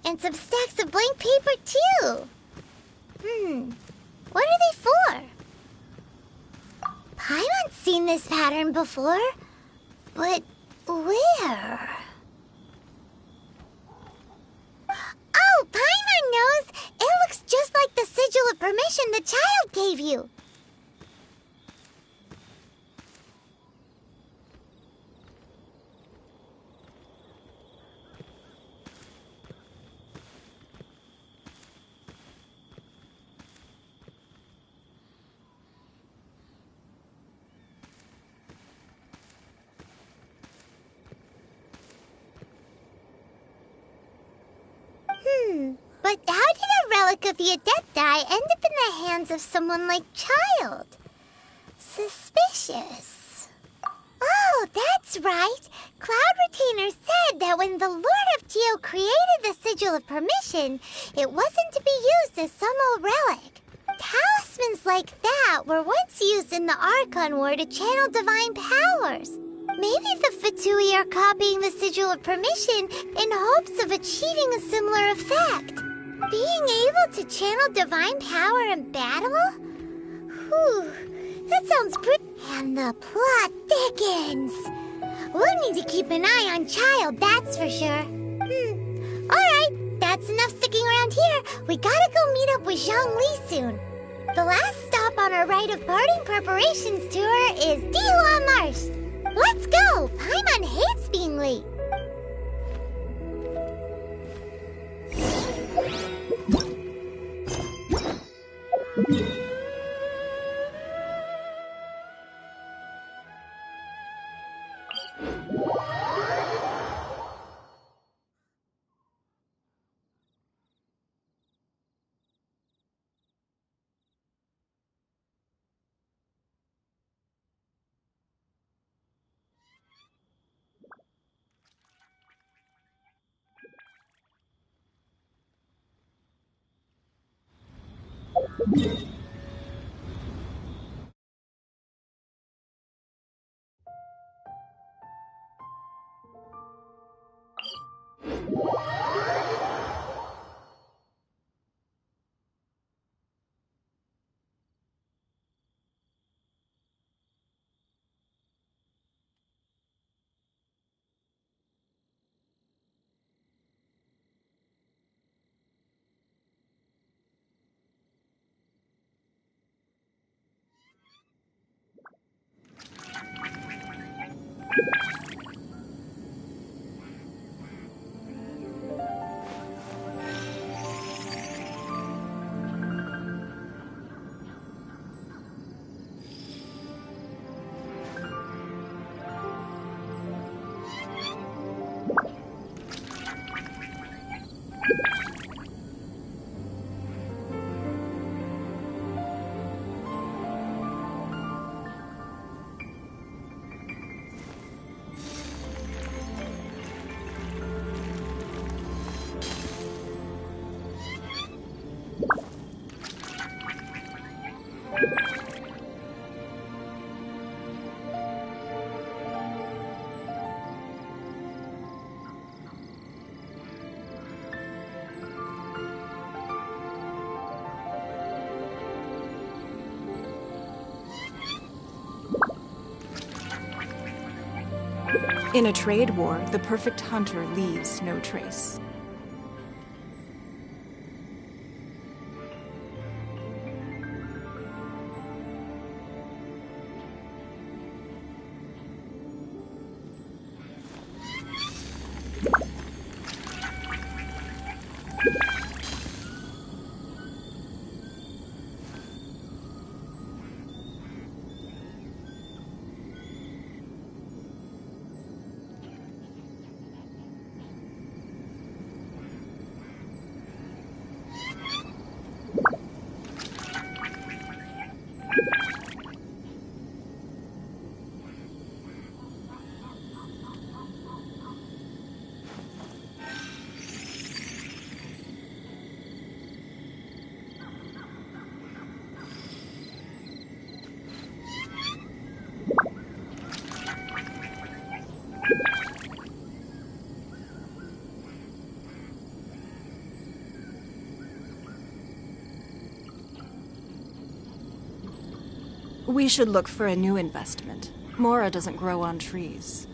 [SPEAKER 2] And some stacks of blank paper, too. What are they for? Paimon's seen this pattern before. But where? Oh, Paimon knows! It looks just like the sigil of permission the child gave you. But how did a relic of the Adepti end up in the hands of someone like Child? Suspicious. Oh, that's right. Cloud Retainer said that when the Lord of Geo created the Sigil of Permission, it wasn't to be used as some old relic. Talismans like that were once used in the Archon War to channel divine powers. Maybe the Fatui are copying the Sigil of Permission in hopes of achieving a similar effect. Being able to channel divine power in battle? Whew, that sounds pretty... And the plot thickens. We'll need to keep an eye on Child, that's for sure. Alright, that's enough sticking around here. We gotta go meet up with Zhongli soon. The last stop on our rite of parting preparations tour is Dihua Marsh. Let's go! Paimon hates being late.
[SPEAKER 19] In a trade war, the perfect hunter leaves no trace. We should look for a new investment. Mora doesn't grow on trees.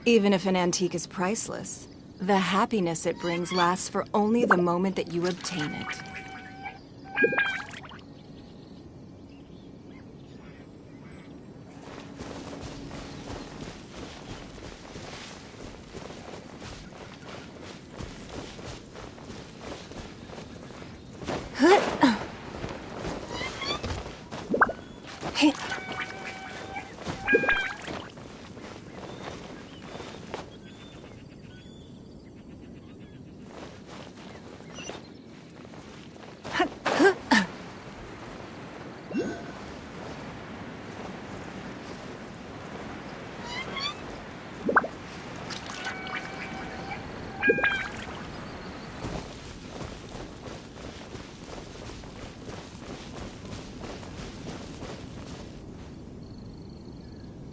[SPEAKER 19] Even if an antique is priceless, the happiness it brings lasts for only the moment that you obtain it.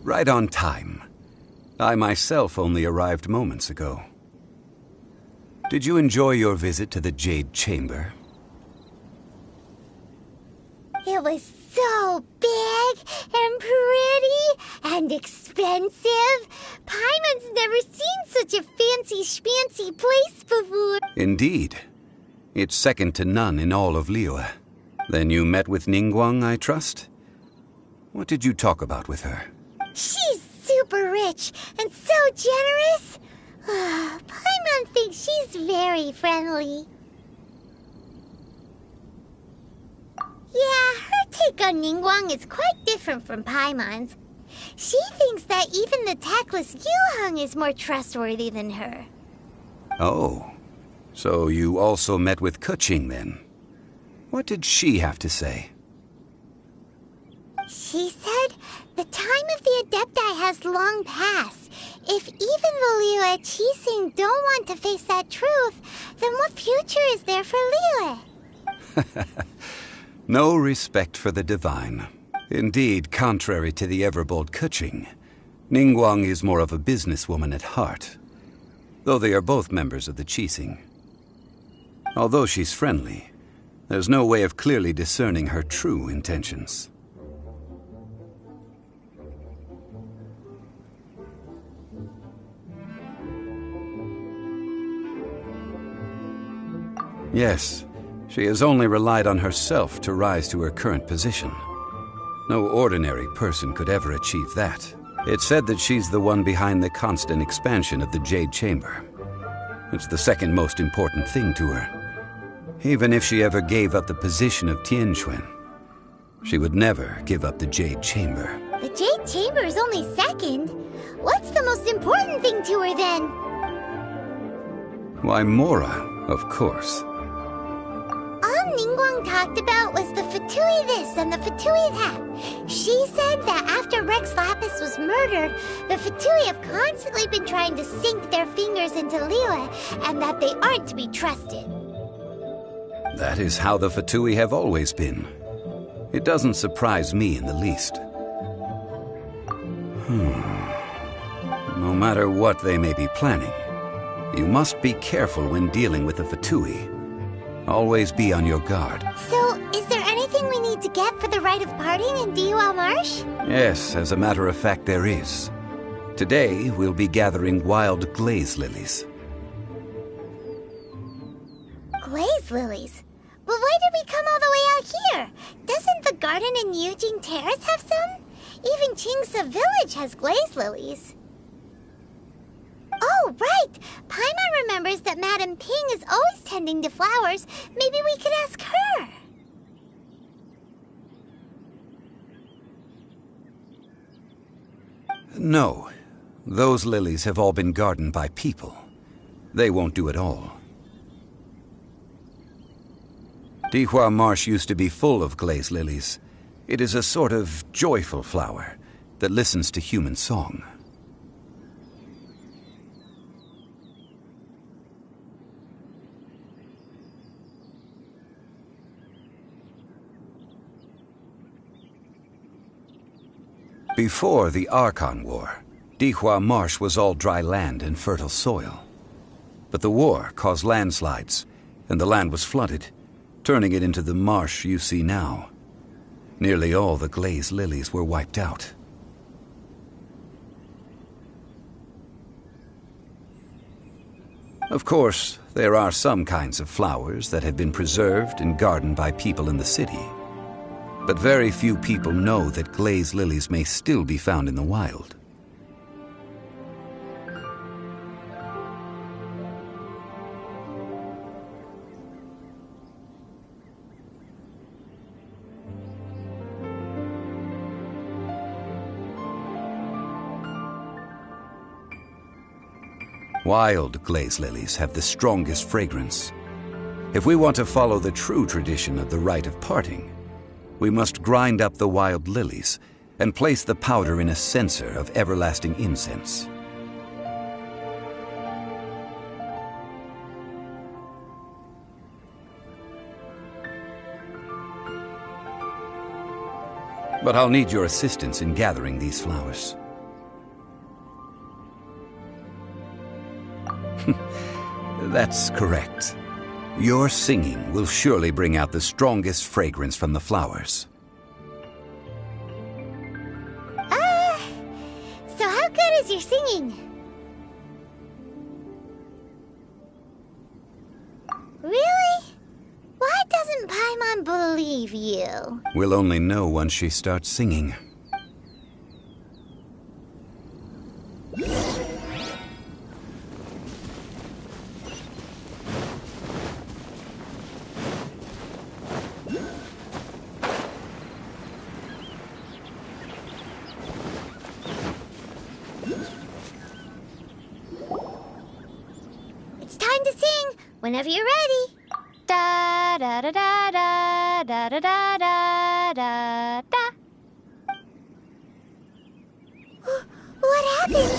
[SPEAKER 5] Right on time. I myself only arrived moments ago. Did you enjoy your visit to the Jade Chamber?
[SPEAKER 2] It was so big and pretty and expensive. Paimon's never seen such a fancy schmancy place before.
[SPEAKER 5] Indeed. It's second to none in all of Liyue. Then you met with Ningguang, I trust? What did you talk about with her?
[SPEAKER 2] She's super rich and so generous. Paimon thinks she's very friendly. Yeah, her take on Ningguang is quite different from Paimon's. She thinks that even the tactless Yuheng is more trustworthy than her.
[SPEAKER 5] Oh, so you also met with Keqing then? What did she have to say?
[SPEAKER 2] She said the time of the Adepti has long passed. If even the Liyue Qixing don't want to face that truth, then what future is there for Liyue?
[SPEAKER 5] No respect for the divine. Indeed, contrary to the ever-bold Keqing, Ningguang is more of a businesswoman at heart, though they are both members of the Qixing. Although she's friendly, there's no way of clearly discerning her true intentions. Yes, she has only relied on herself to rise to her current position. No ordinary person could ever achieve that. It's said that she's the one behind the constant expansion of the Jade Chamber. It's the second most important thing to her. Even if she ever gave up the position of Tianquan, she would never give up the Jade Chamber.
[SPEAKER 2] The Jade Chamber is only second. What's the most important thing to her then?
[SPEAKER 5] Why, Mora, of course.
[SPEAKER 2] All Ningguang talked about was the Fatui this and the Fatui that. She said that after Rex Lapis was murdered, the Fatui have constantly been trying to sink their fingers into Liyue, and that they aren't to be trusted.
[SPEAKER 5] That is how the Fatui have always been. It doesn't surprise me in the least. No matter what they may be planning, you must be careful when dealing with the Fatui. Always be on your guard.
[SPEAKER 2] So, is there anything we need to get for the rite of parting in andUwU Marsh?
[SPEAKER 5] Yes, as a matter of fact, there is. Today, we'll be gathering wild glaze lilies.
[SPEAKER 2] Glaze lilies? But why did we come all the way out here? Doesn't the garden in Yujing Terrace have some? Even Qingse Village has glaze lilies. Oh, right! Paimon remembers that Madame Ping is always tending to flowers. Maybe we could ask her.
[SPEAKER 5] No. Those lilies have all been gardened by people. They won't do it all. andUwU Marsh used to be full of glaze lilies. It is a sort of joyful flower that listens to human song. Before the Archon War, andUwU Marsh was all dry land and fertile soil. But the war caused landslides, and the land was flooded, turning it into the marsh you see now. Nearly all the glaze lilies were wiped out. Of course, there are some kinds of flowers that have been preserved and gardened by people in the city. But very few people know that glaze lilies may still be found in the wild. Wild glaze lilies have the strongest fragrance. If we want to follow the true tradition of the rite of parting, we must grind up the wild lilies and place the powder in a censer of everlasting incense. But I'll need your assistance in gathering these flowers. That's correct. Your singing will surely bring out the strongest fragrance from the flowers.
[SPEAKER 2] So how good is your singing? Really? Why doesn't Paimon believe you?
[SPEAKER 5] We'll only know once she starts singing.
[SPEAKER 2] It's time to sing, whenever you're ready. Da da da da da da da da da da da. What happened?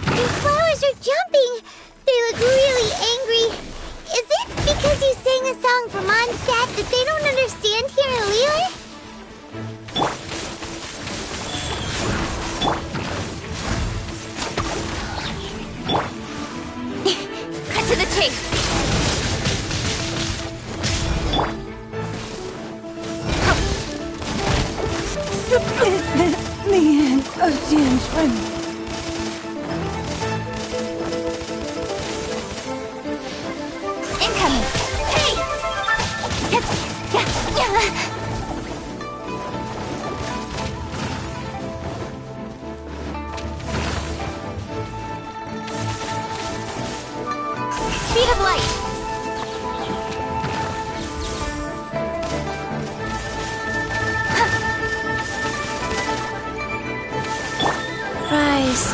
[SPEAKER 2] The flowers are jumping. They look really angry. Is it because you sang a song for Mondstadt that they don't understand here in Liyue?
[SPEAKER 11] Cut to the chase.
[SPEAKER 17] The end of Jianchuan.
[SPEAKER 11] Incoming. Hey! Speed of light. Rise.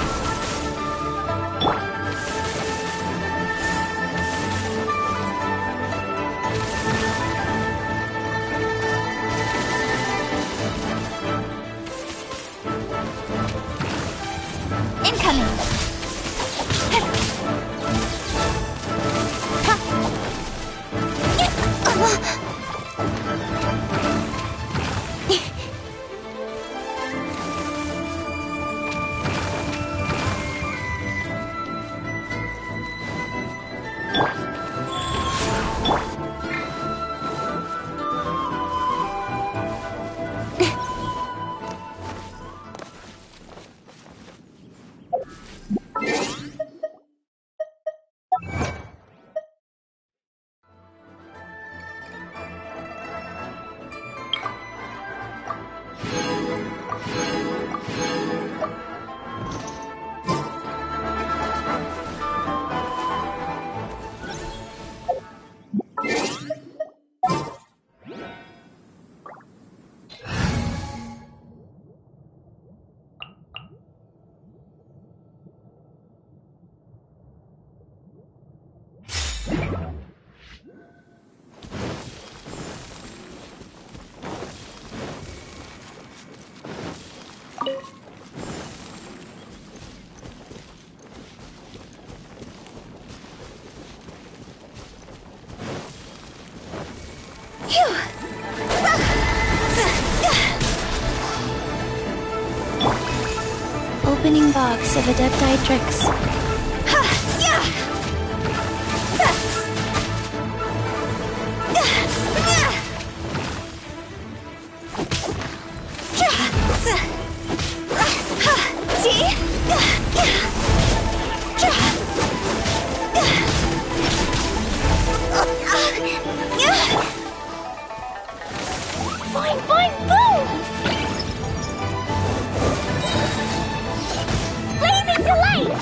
[SPEAKER 2] Opening box of Adepti tricks.
[SPEAKER 14] Boing, boing, boom! Blazing delight!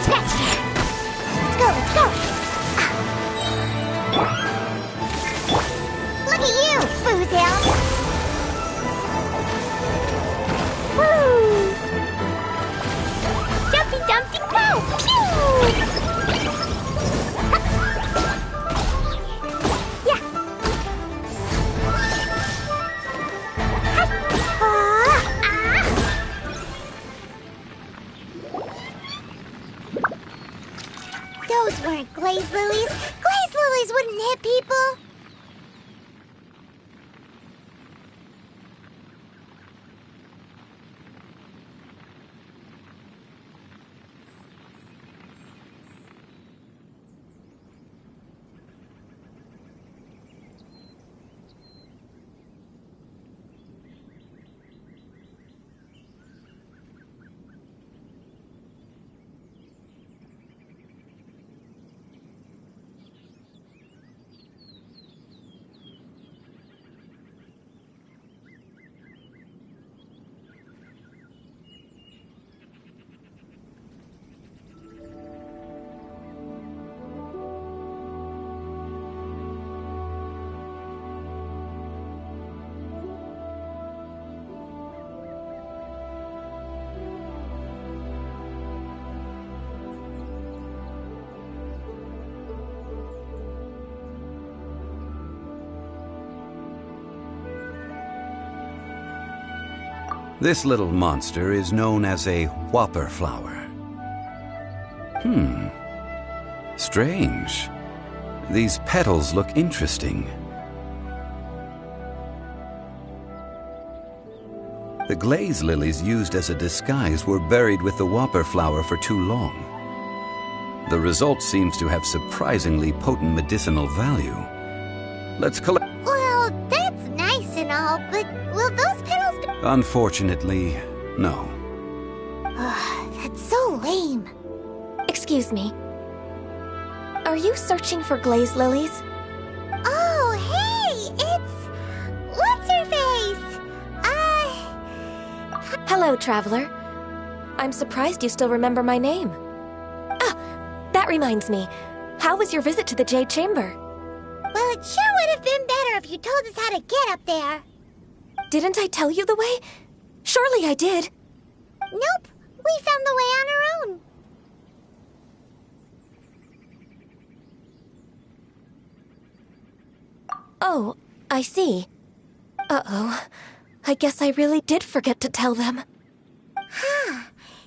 [SPEAKER 14] Scratch that! Let's go, let's go! Look at you, Boozle! Woo! Jumpy Dumpty go! Pew! Yeah! Those weren't glaze lilies. Glaze lilies wouldn't hit people.
[SPEAKER 5] This little monster is known as a whopper flower. Strange. These petals look interesting. The glaze lilies used as a disguise were buried with the whopper flower for too long. The result seems to have surprisingly potent medicinal value. Let's collect.
[SPEAKER 2] Well, that's nice and all, but will those petals be...
[SPEAKER 5] Unfortunately, no.
[SPEAKER 2] That's so lame.
[SPEAKER 7] Excuse me. Are you searching for glaze lilies?
[SPEAKER 2] Oh, hey! It's... What's-her-face?
[SPEAKER 7] Hello, traveler. I'm surprised you still remember my name. Ah, that reminds me. How was your visit to the Jade Chamber?
[SPEAKER 2] Well, it sure would have been better if you told us how to get up there.
[SPEAKER 7] Didn't I tell you the way? Surely I did.
[SPEAKER 2] Nope. We found the way on our own.
[SPEAKER 7] Oh, I see. Uh-oh. I guess I really did forget to tell them.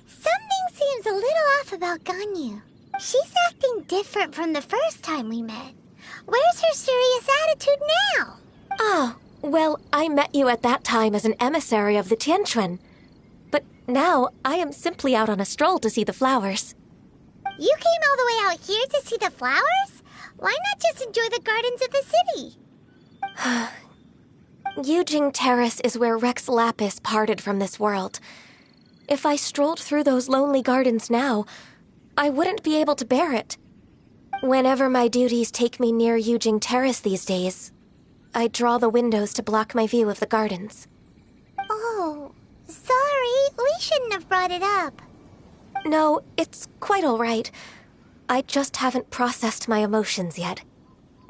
[SPEAKER 2] Something seems a little off about Ganyu. She's acting different from the first time we met. Where's her serious attitude now?
[SPEAKER 7] Oh, well, I met you at that time as an emissary of the Tianquan. But now, I am simply out on a stroll to see the flowers.
[SPEAKER 2] You came all the way out here to see the flowers? Why not just enjoy the gardens of the city?
[SPEAKER 7] Yujing Terrace is where Rex Lapis parted from this world. If I strolled through those lonely gardens now, I wouldn't be able to bear it. Whenever my duties take me near Yujing Terrace these days, I draw the windows to block my view of the gardens.
[SPEAKER 2] Oh, sorry. We shouldn't have brought it up.
[SPEAKER 7] No, it's quite all right. I just haven't processed my emotions yet.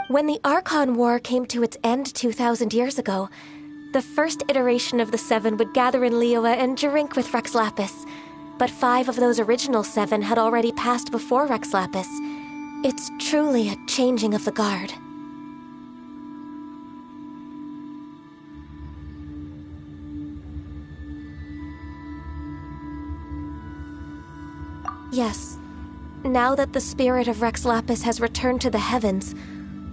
[SPEAKER 7] When the Archon War came to its end 2,000 years ago, the first iteration of the Seven would gather in Liyue and drink with Rex Lapis. But 5 of those original 7 had already passed before Rex Lapis. It's truly a changing of the guard. Yes. Now that the spirit of Rex Lapis has returned to the heavens,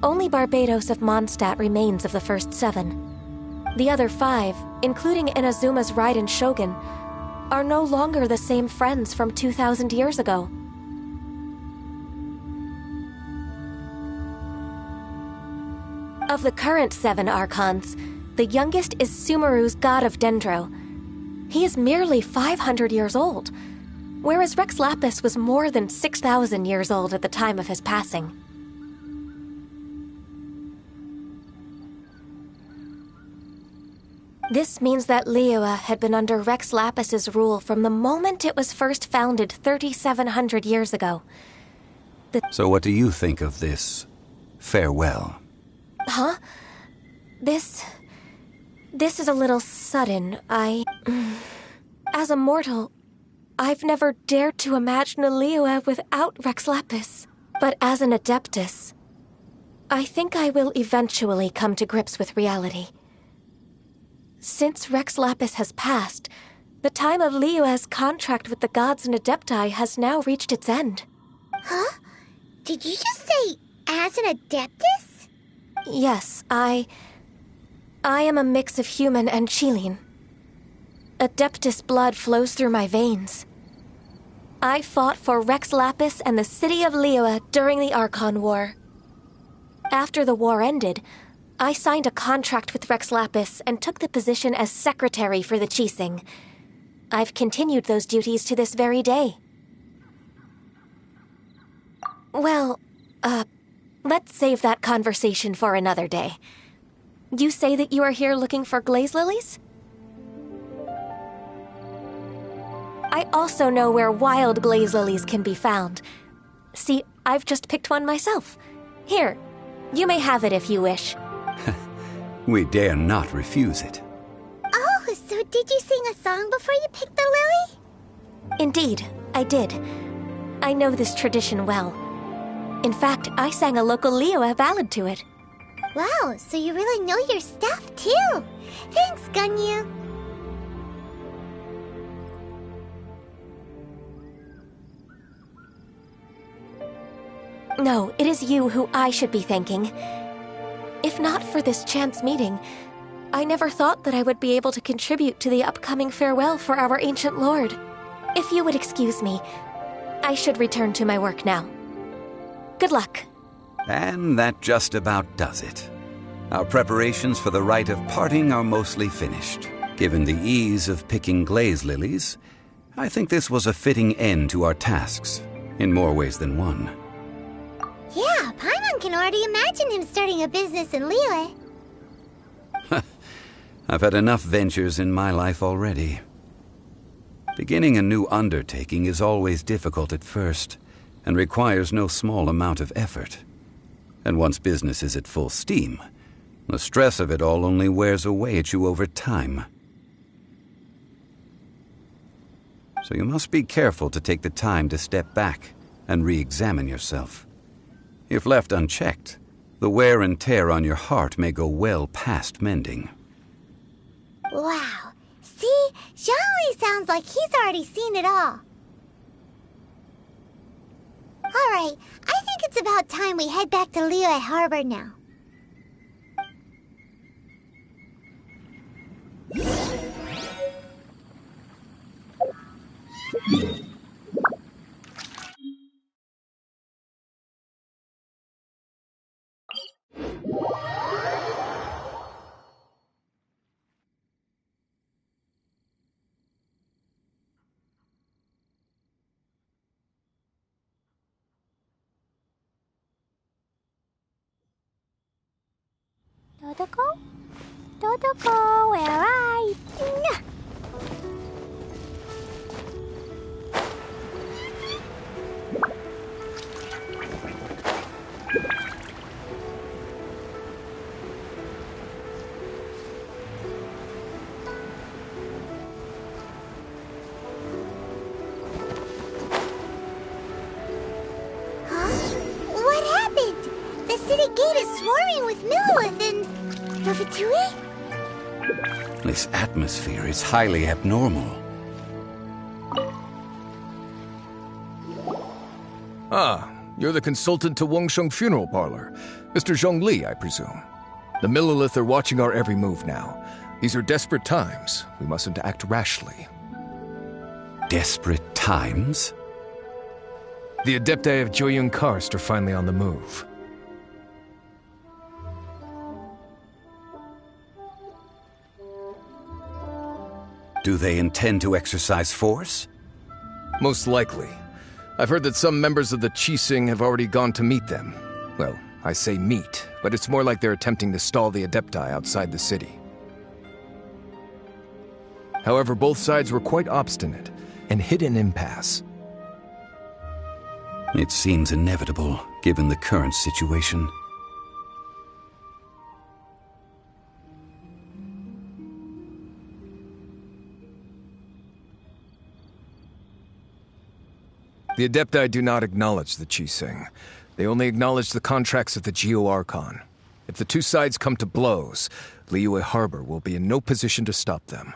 [SPEAKER 7] only Barbados of Mondstadt remains of the first 7. The other 5, including Inazuma's Raiden Shogun, are no longer the same friends from 2,000 years ago. Of the current 7 Archons, the youngest is Sumeru's god of Dendro. He is merely 500 years old, whereas Rex Lapis was more than 6,000 years old at the time of his passing. This means that Liyue had been under Rex Lapis's rule from the moment it was first founded 3,700 years ago.
[SPEAKER 5] So what do you think of this farewell?
[SPEAKER 7] Huh? This is a little sudden. As a mortal, I've never dared to imagine a Liyue without Rex Lapis. But as an Adeptus, I think I will eventually come to grips with reality. Since Rex Lapis has passed, the time of Liyue's contract with the gods and Adepti has now reached its end.
[SPEAKER 2] Huh? Did you just say, as an Adeptus?
[SPEAKER 7] Yes, I am a mix of human and Chilean. Adeptus blood flows through my veins. I fought for Rex Lapis and the city of Liyue during the Archon War. After the war ended, I signed a contract with Rex Lapis and took the position as secretary for the Qixing. I've continued those duties to this very day. Well, let's save that conversation for another day. You say that you are here looking for glaze lilies? I also know where wild glaze lilies can be found. See, I've just picked one myself. Here, you may have it if you wish.
[SPEAKER 5] We dare not refuse it.
[SPEAKER 2] Oh, so did you sing a song before you picked the lily?
[SPEAKER 7] Indeed, I did. I know this tradition well. In fact, I sang a local Liyue ballad to it.
[SPEAKER 2] Wow, so you really know your stuff, too. Thanks, Ganyu.
[SPEAKER 7] No, it is you who I should be thanking. If not for this chance meeting, I never thought that I would be able to contribute to the upcoming farewell for our ancient lord. If you would excuse me, I should return to my work now. Good luck.
[SPEAKER 5] And that just about does it. Our preparations for the rite of parting are mostly finished. Given the ease of picking glaze lilies, I think this was a fitting end to our tasks, in more ways than one.
[SPEAKER 2] Yeah, Paimon can already imagine him starting a business in Liyue.
[SPEAKER 5] I've had enough ventures in my life already. Beginning a new undertaking is always difficult at first, and requires no small amount of effort. And once business is at full steam, the stress of it all only wears away at you over time. So you must be careful to take the time to step back and re-examine yourself. If left unchecked, The wear and tear on your heart may go well past mending.
[SPEAKER 2] Wow. See? Zhongli sounds like he's already seen it all. Alright, I think it's about time we head back to Liyue Harbor now. Dodoko? Dodoko, where are you? What happened? The city gate is swarming with Millilith and the Fatui?
[SPEAKER 5] This atmosphere is highly abnormal.
[SPEAKER 8] Ah, you're the consultant to Wangsheng Funeral Parlor. Mr. Zhongli, I presume. The Millilith are watching our every move now. These are desperate times. We mustn't act rashly.
[SPEAKER 5] Desperate times?
[SPEAKER 8] The Adepti of Joyun Karst are finally on the move.
[SPEAKER 5] Do they intend to exercise force?
[SPEAKER 8] Most likely. I've heard that some members of the Qixing have already gone to meet them. Well, I say meet, but it's more like they're attempting to stall the Adepti outside the city. However, both sides were quite obstinate and hit an impasse.
[SPEAKER 5] It seems inevitable, given the current situation.
[SPEAKER 8] The Adepti do not acknowledge the Qixing. They only acknowledge the contracts of the Geo-Archon. If the two sides come to blows, Liyue Harbor will be in no position to stop them.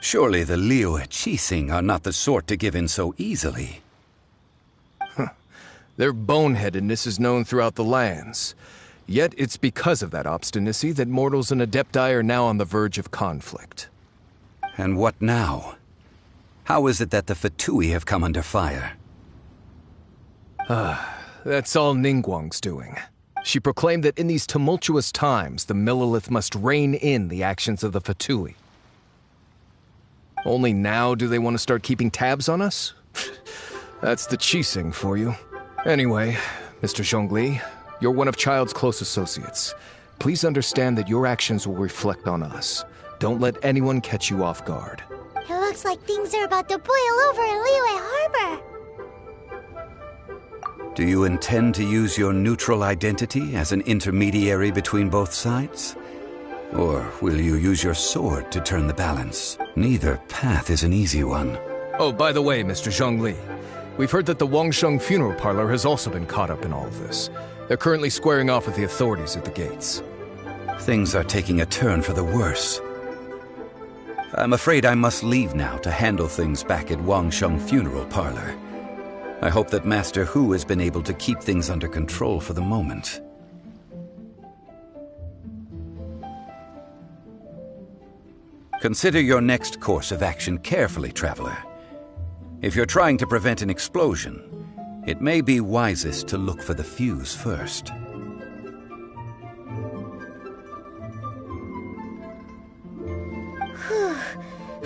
[SPEAKER 5] Surely the Liyue Qixing are not the sort to give in so easily.
[SPEAKER 8] Their boneheadedness is known throughout the lands. Yet it's because of that obstinacy that mortals and Adepti are now on the verge of conflict.
[SPEAKER 5] And what now? How is it that the Fatui have come under fire?
[SPEAKER 8] That's all Ningguang's doing. She proclaimed that in these tumultuous times, the Millilith must rein in the actions of the Fatui. Only now do they want to start keeping tabs on us? That's the Qixing for you. Anyway, Mr. Zhongli, you're one of Child's close associates. Please understand that your actions will reflect on us. Don't let anyone catch you off guard.
[SPEAKER 2] It looks like things are about to boil over in Liyue Harbor.
[SPEAKER 5] Do you intend to use your neutral identity as an intermediary between both sides? Or will you use your sword to turn the balance? Neither path is an easy one.
[SPEAKER 8] Oh, by the way, Mr. Zhongli, we've heard that the Wangsheng Funeral Parlor has also been caught up in all of this. They're currently squaring off with the authorities at the gates.
[SPEAKER 5] Things are taking a turn for the worse. I'm afraid I must leave now to handle things back at Wangsheng Funeral Parlor. I hope that Master Hu has been able to keep things under control for the moment. Consider your next course of action carefully, Traveler. If you're trying to prevent an explosion, it may be wisest to look for the fuse first.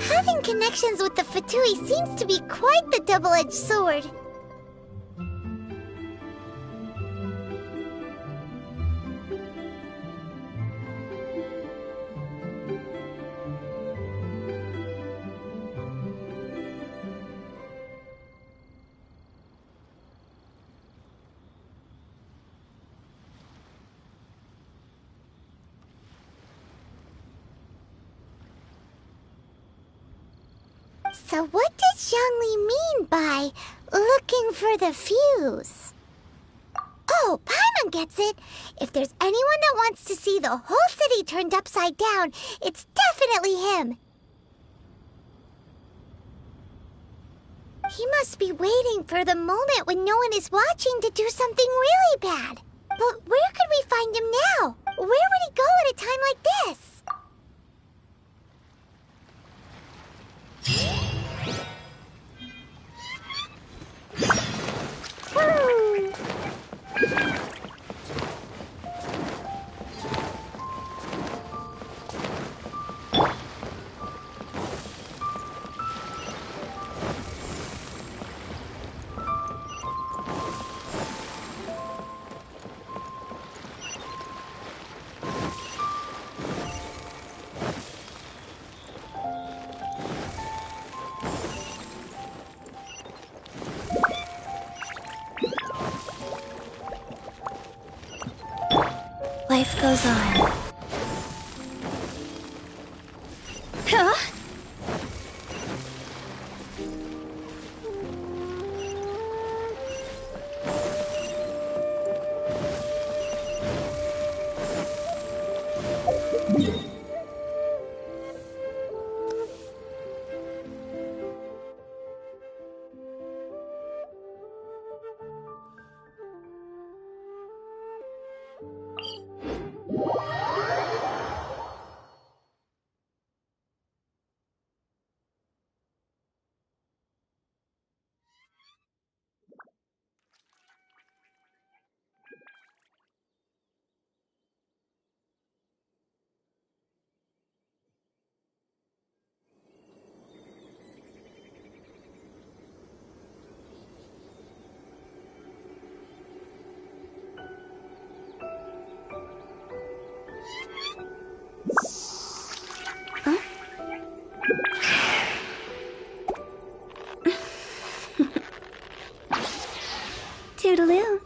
[SPEAKER 2] Having connections with the Fatui seems to be quite the double-edged sword. So what does Zhongli mean by looking for the fuse? Oh, Paimon gets it. If there's anyone that wants to see the whole city turned upside down, it's definitely him. He must be waiting for the moment when no one is watching to do something really bad. But where could we find him now? Where would he go at a time like this? Life goes on. Huh? Toodaloo.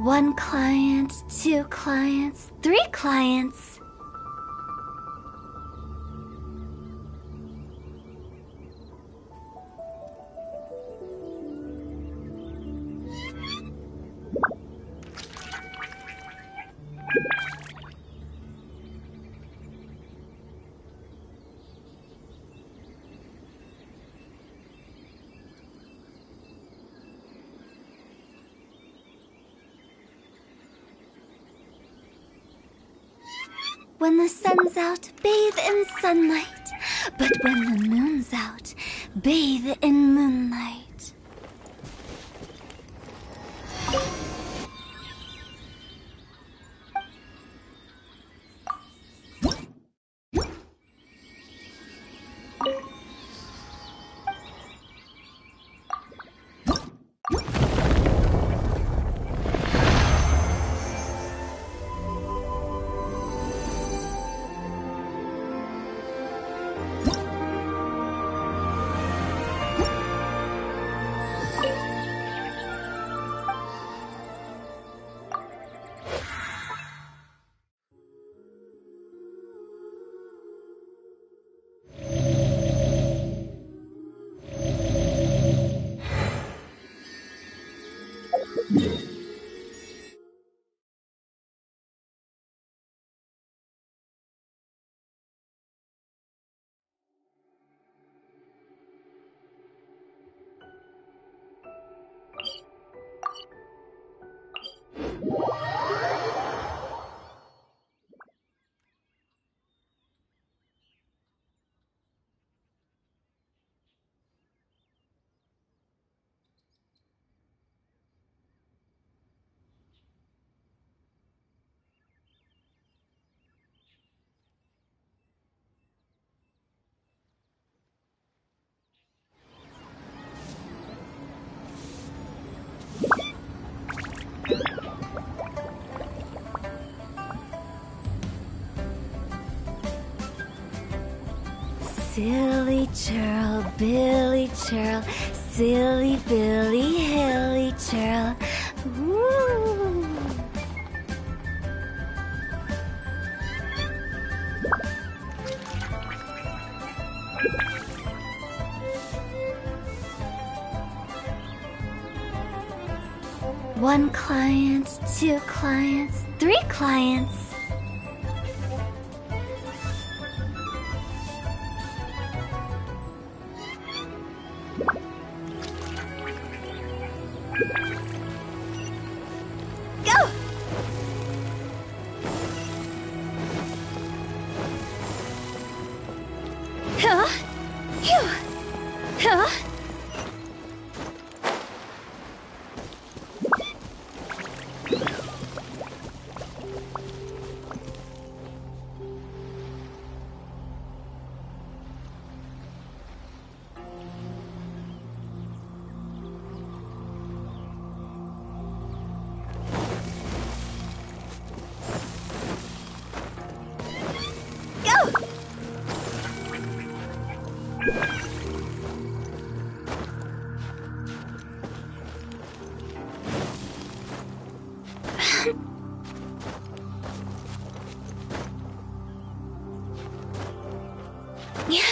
[SPEAKER 2] One client, two clients, three clients. When the sun's out, bathe in sunlight. But when the moon's out, bathe in moonlight. Silly
[SPEAKER 14] churl, Billy churl, silly Billy Hilly churl. Woo! One client, two clients, three clients. Go! Huh? Phew! Huh? Yeah.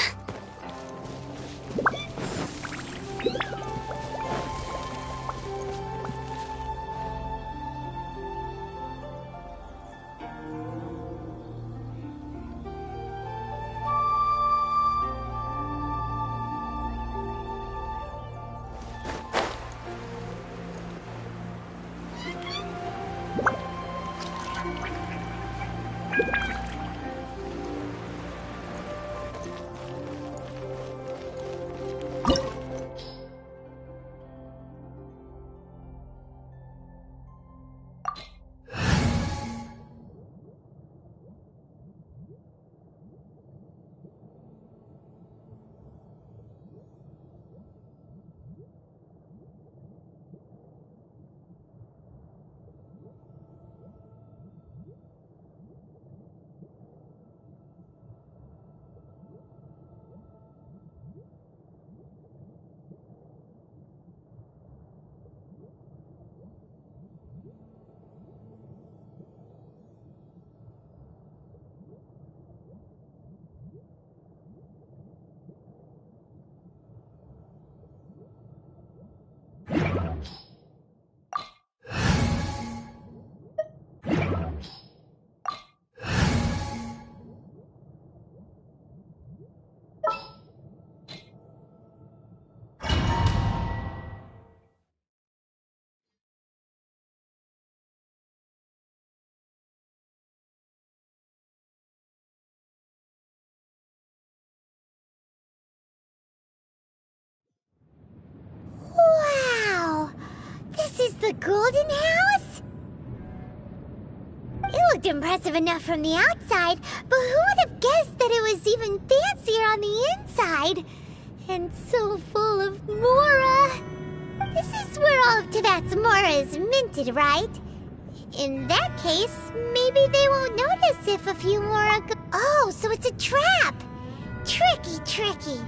[SPEAKER 14] Wow! This is the Golden House? It looked impressive enough from the outside, but who would have guessed that it was even fancier on the inside? And so full of Mora. This is where all of Tibet's Mora is minted, right? In that case, maybe they won't notice if a few Mora Oh, so it's a trap! Tricky, tricky.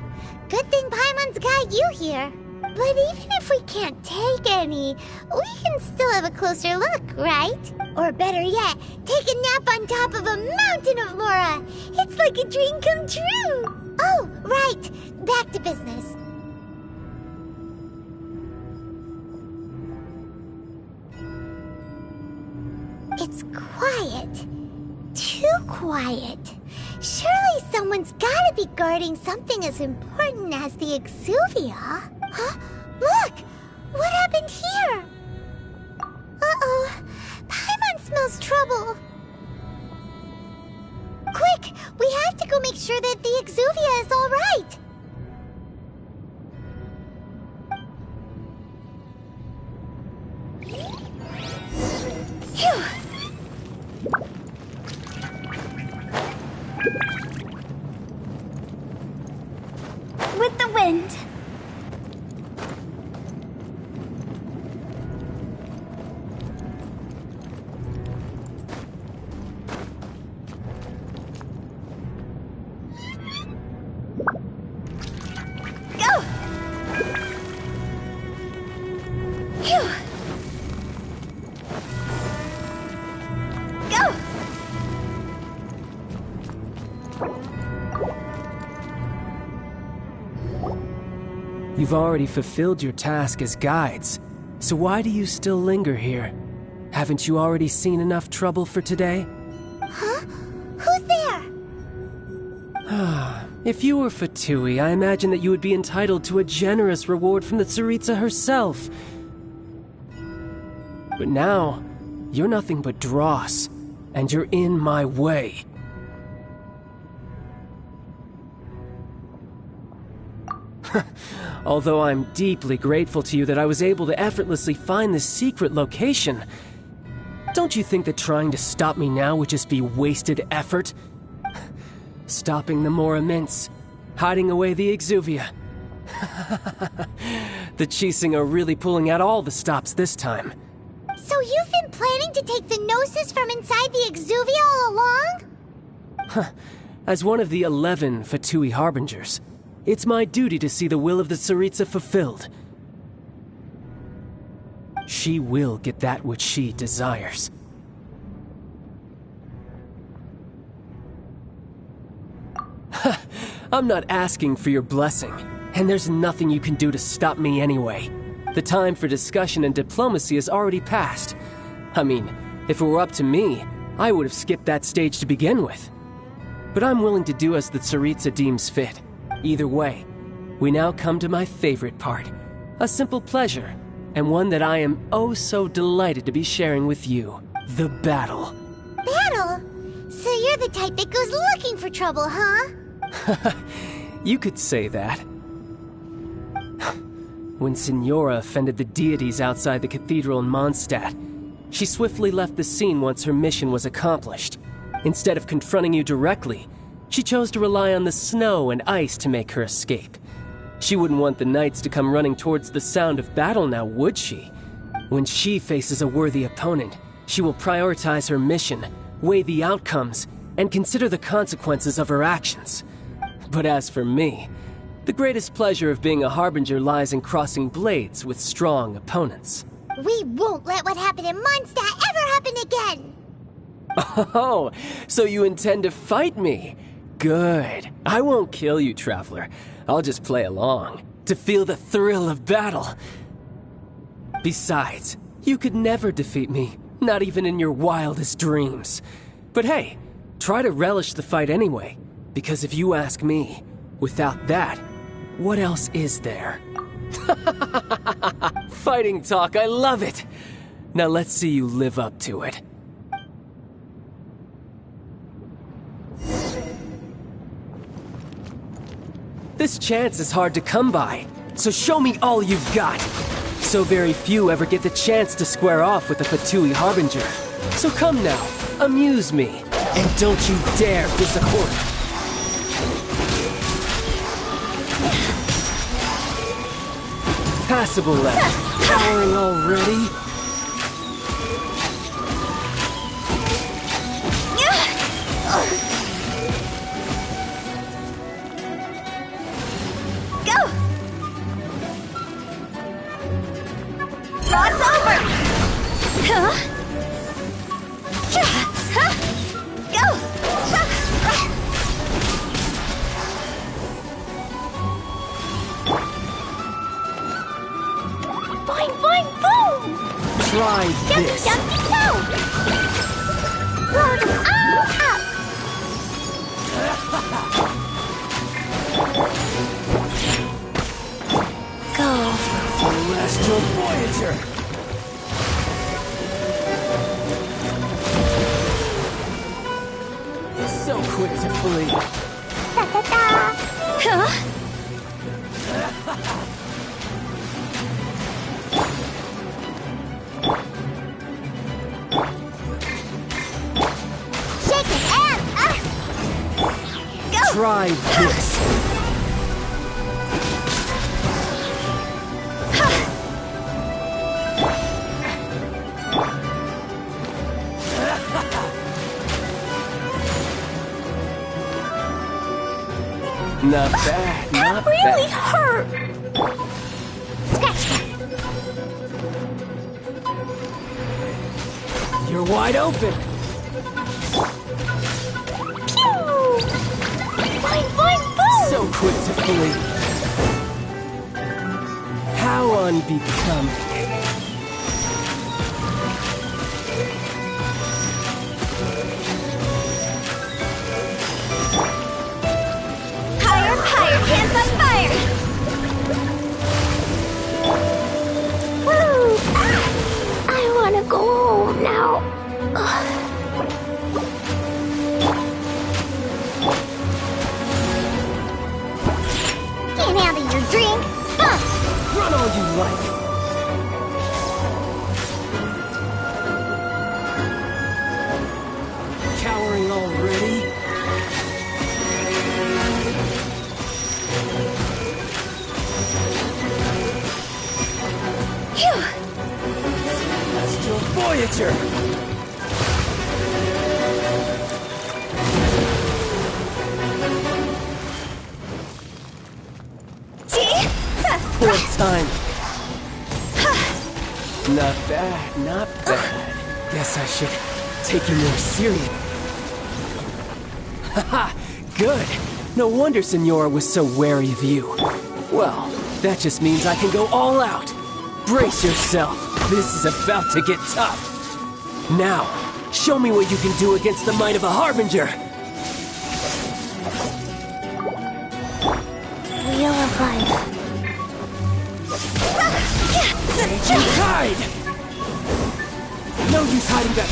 [SPEAKER 14] Good thing Paimon's got you here. But even if we can't take any, we can still have a closer look, right? Or better yet, take a nap on top of a mountain of Mora. It's like a dream come true. Oh, right. Back to business. It's quiet. Too quiet. Surely someone's gotta be guarding something as important as the Exuvia. Huh? Look! What happened here? Uh-oh. Paimon smells trouble. Quick! We have to go make sure that the Exuvia is all right. Phew! With the wind.
[SPEAKER 16] You've already fulfilled your task as guides, so why do you still linger here? Haven't you already seen enough trouble for today?
[SPEAKER 14] Huh? Who's there?
[SPEAKER 16] If you were Fatui, I imagine that you would be entitled to a generous reward from the Tsaritsa herself. But now, you're nothing but dross, and you're in my way. Although I'm deeply grateful to you that I was able to effortlessly find this secret location, don't you think that trying to stop me now would just be wasted effort? Stopping the Mora Mints, hiding away the Exuvia. The Chising are really pulling out all the stops this time.
[SPEAKER 14] So you've been planning to take the Gnosis from inside the Exuvia all along?
[SPEAKER 16] As one of the 11 Fatui Harbingers, it's my duty to see the will of the Tsaritsa fulfilled. She will get that which she desires. I'm not asking for your blessing, and there's nothing you can do to stop me anyway. The time for discussion and diplomacy has already passed. I mean, if it were up to me, I would have skipped that stage to begin with. But I'm willing to do as the Tsaritsa deems fit. Either way, we now come to my favorite part. A simple pleasure, and one that I am oh so delighted to be sharing with you. The battle.
[SPEAKER 14] Battle? So you're the type that goes looking for trouble, huh?
[SPEAKER 16] You could say that. When Signora offended the deities outside the cathedral in Mondstadt, she swiftly left the scene once her mission was accomplished. Instead of confronting you directly, she chose to rely on the snow and ice to make her escape. She wouldn't want the knights to come running towards the sound of battle now, would she? When she faces a worthy opponent, she will prioritize her mission, weigh the outcomes, and consider the consequences of her actions. But as for me, the greatest pleasure of being a Harbinger lies in crossing blades with strong opponents.
[SPEAKER 14] We won't let what happened in Mondstadt ever happen again!
[SPEAKER 16] Oh, so you intend to fight me? Good. I won't kill you, Traveler. I'll just play along, to feel the thrill of battle. Besides, you could never defeat me, not even in your wildest dreams. But hey, try to relish the fight anyway, because if you ask me, without that, what else is there? Fighting talk, I love it! Now let's see you live up to it. This chance is hard to come by, so show me all you've got. So very few ever get the chance to square off with a Fatui Harbinger. So come now, amuse me, and don't you dare disappoint. Passable left, powering already? Try this.
[SPEAKER 14] Load 'em all up!
[SPEAKER 16] Go. Celestial Voyager. So quick to flee.
[SPEAKER 14] Da-da-da! Huh?
[SPEAKER 16] Try this. Not bad, not bad.
[SPEAKER 14] That really hurt! Scratch that!
[SPEAKER 16] You're wide open!
[SPEAKER 14] Boing, boing, boom!
[SPEAKER 16] So quick to flee. How unbecoming.
[SPEAKER 14] Higher, higher, hands on fire! Woo! I wanna go home now. Can't handle your drink.
[SPEAKER 16] Run all you like. Cowering already?
[SPEAKER 14] Phew!
[SPEAKER 16] Celestial Voyager! Poor time. Not bad, not bad. Guess I should take you more serious. Haha, good. No wonder Senora was so wary of you. Well, that just means I can go all out. Brace yourself. This is about to get tough. Now, show me what you can do against the might of a Harbinger.
[SPEAKER 14] Wheel of Life.
[SPEAKER 16] You hide! No use hiding back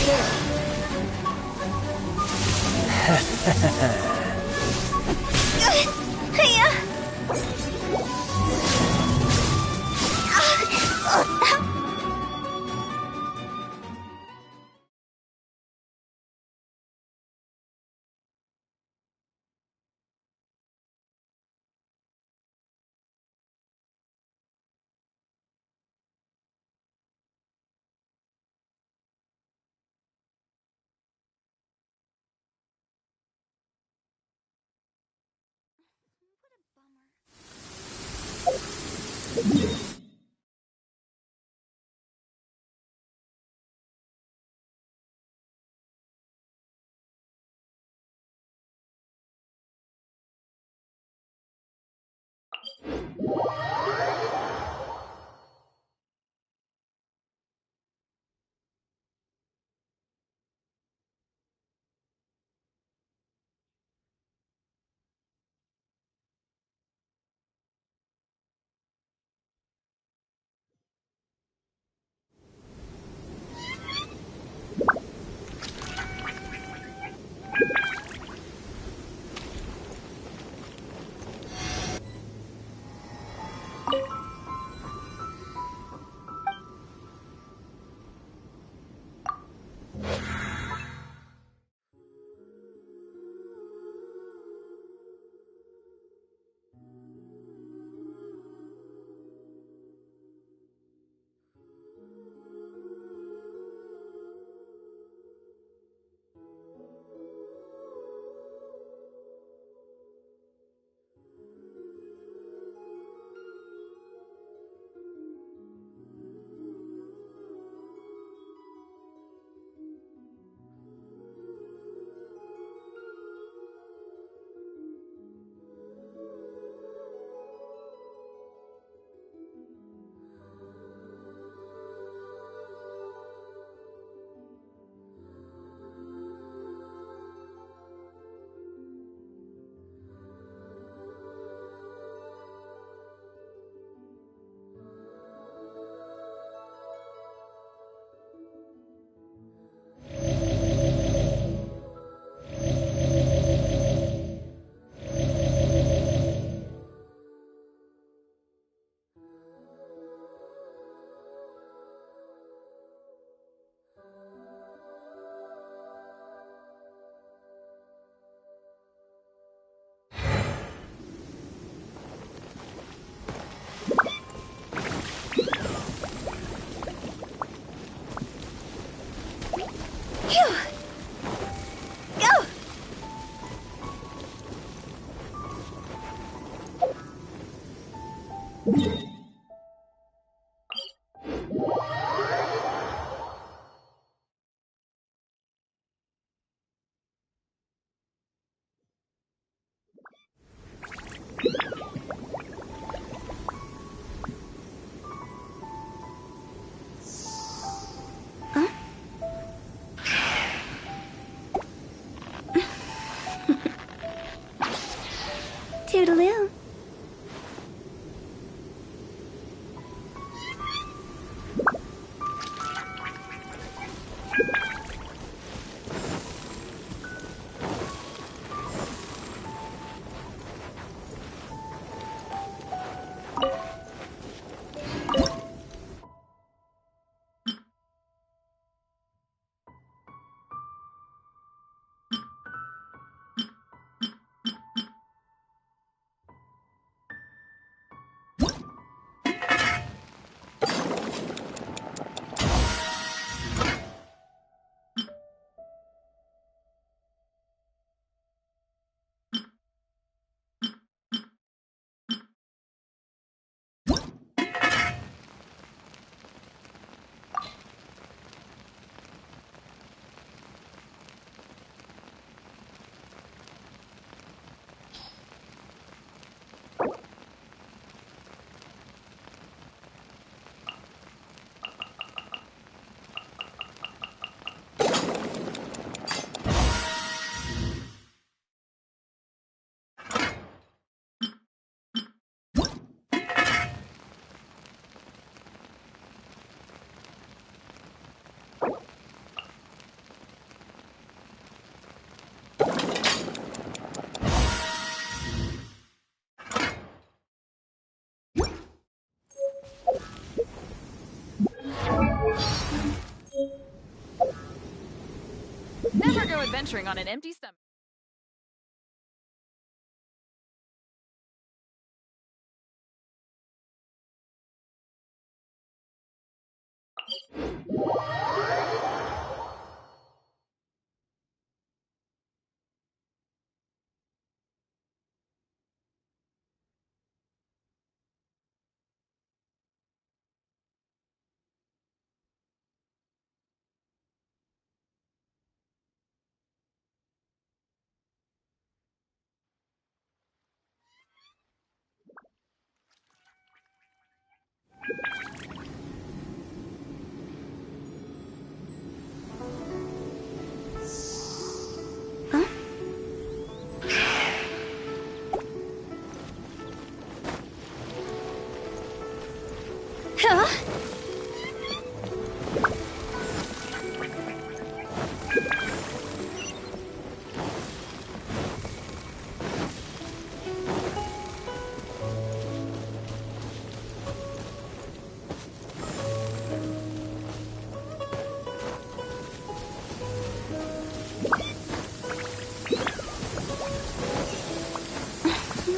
[SPEAKER 20] venturing on an empty stomach.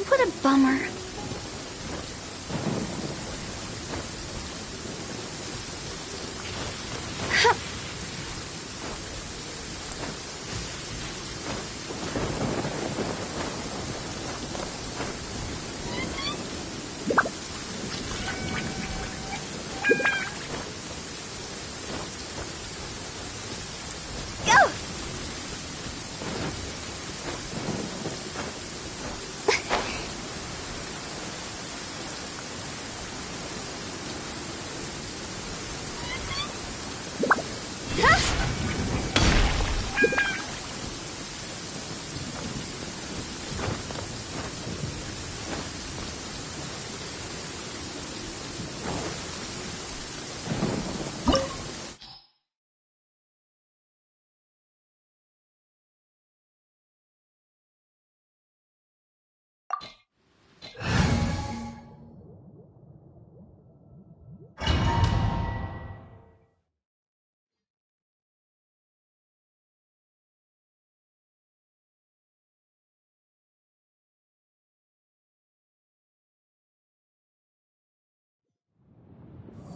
[SPEAKER 11] What a bummer.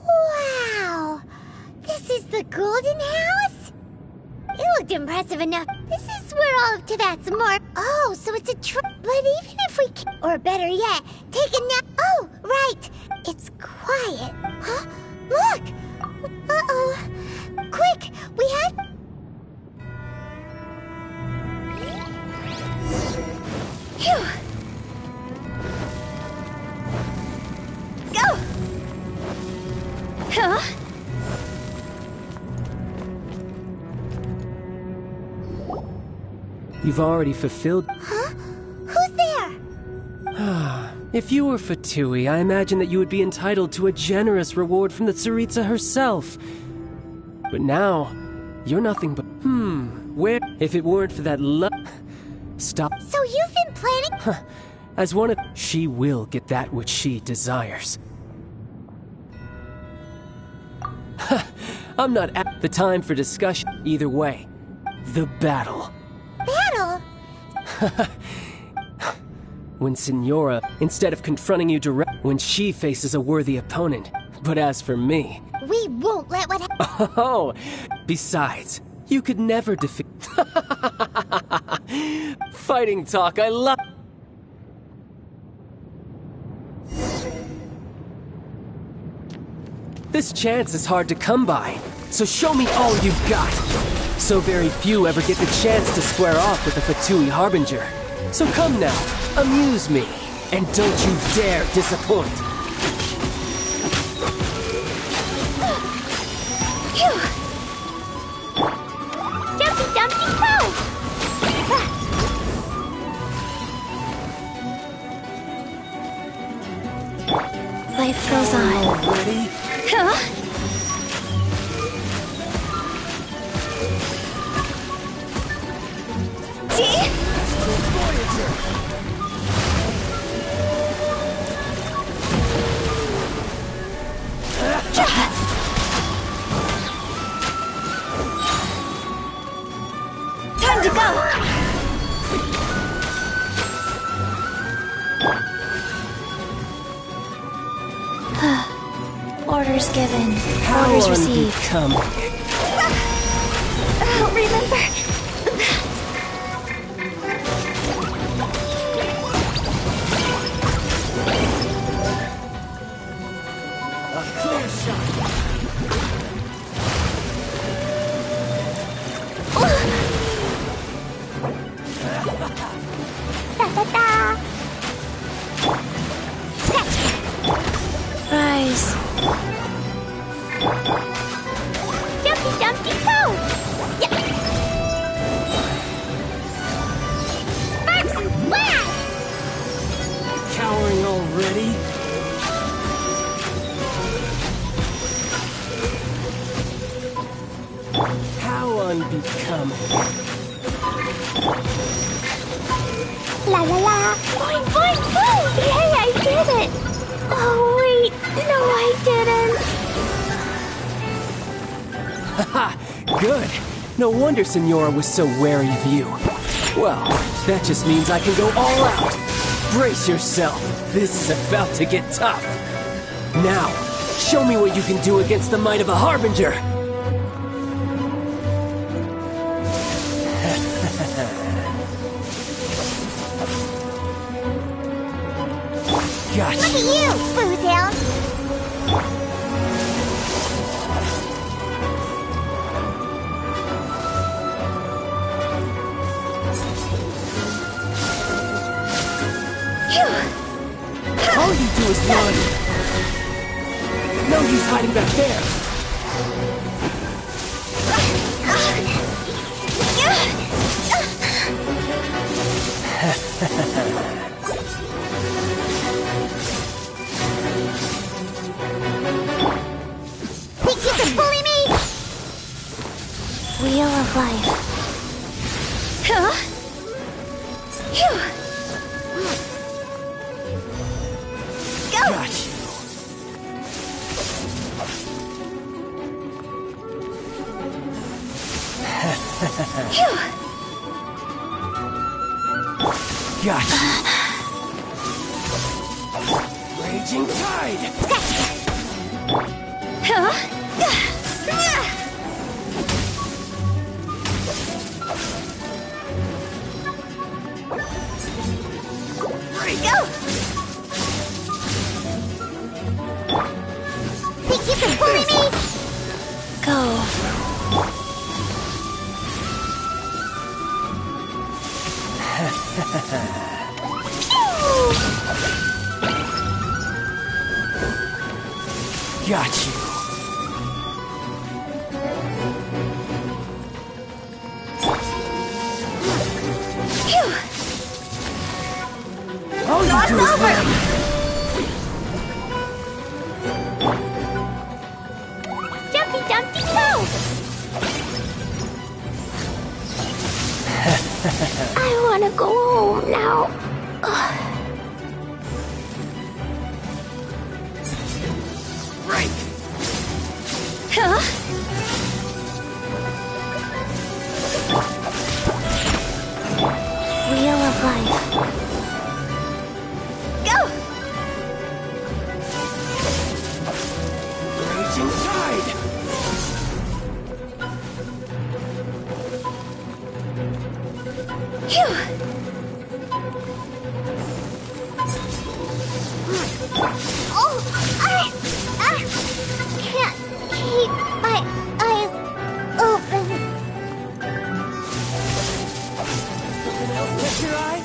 [SPEAKER 14] Wow! This is the Golden House? It looked impressive enough. This is where all of Tibet's more. Oh, so it's a trip. But even if we can, or better yet, take a nap. Oh, right. It's quiet. Huh? Look! Uh-oh. Quick, we have. Phew! Go! Huh?
[SPEAKER 16] You've already fulfilled.
[SPEAKER 14] Huh? Who's there?
[SPEAKER 16] If you were Fatui, I imagine that you would be entitled to a generous reward from the Tsaritsa herself. But now, you're nothing but. Where? If it weren't for that Stop.
[SPEAKER 14] So you've been planning?
[SPEAKER 16] As one of. She will get that which she desires. I'm not at the time for discussion. Either way, the battle.
[SPEAKER 14] Battle?
[SPEAKER 16] When Signora, instead of confronting you when she faces a worthy opponent. But as for me...
[SPEAKER 14] We won't let what happen.
[SPEAKER 16] Oh, besides, you could never defeat... Fighting talk, I love... This chance is hard to come by, so show me all you've got. So very few ever get the chance to square off with the Fatui Harbinger. So come now, amuse me, and don't you dare disappoint.
[SPEAKER 14] Jumpy Dumpty Go!
[SPEAKER 11] Life goes on.
[SPEAKER 16] Already?
[SPEAKER 14] Huh?
[SPEAKER 7] Orders given.
[SPEAKER 16] How
[SPEAKER 7] Orders received.
[SPEAKER 16] unbecoming.
[SPEAKER 7] Remember that.
[SPEAKER 16] A clear shot.
[SPEAKER 7] Rise.
[SPEAKER 14] Jumpy Dumpty Go! Yeah. Sparks and flash!
[SPEAKER 16] Cowering already? How unbecoming.
[SPEAKER 14] La la la! Boing, boing, boing! Yay, I did it! Oh, wait. No, I didn't.
[SPEAKER 16] Haha, good. No wonder Senora was so wary of you. Well, that just means I can go all out. Brace yourself. This is about to get tough. Now, show me what you can do against the might of a Harbinger. Gotcha.
[SPEAKER 14] Look at you, Bootown!
[SPEAKER 16] All you do is run. No use hiding back there.
[SPEAKER 14] Think you can bully me?
[SPEAKER 7] Wheel of life.
[SPEAKER 14] Huh? Phew. Go!
[SPEAKER 16] Got you.
[SPEAKER 14] Phew.
[SPEAKER 16] Got you. Raging tide.
[SPEAKER 14] Huh? Go! Think you can bully me?
[SPEAKER 7] Go.
[SPEAKER 16] Got you. All you do is run.
[SPEAKER 14] Jumpy Dumpty Go! I wanna go home now.
[SPEAKER 16] Right.
[SPEAKER 14] Huh?
[SPEAKER 7] Wheel of life.
[SPEAKER 14] Go!
[SPEAKER 16] Raging tide.
[SPEAKER 14] Phew. Oh, I can't keep my eyes open.
[SPEAKER 16] Something else catch your eye?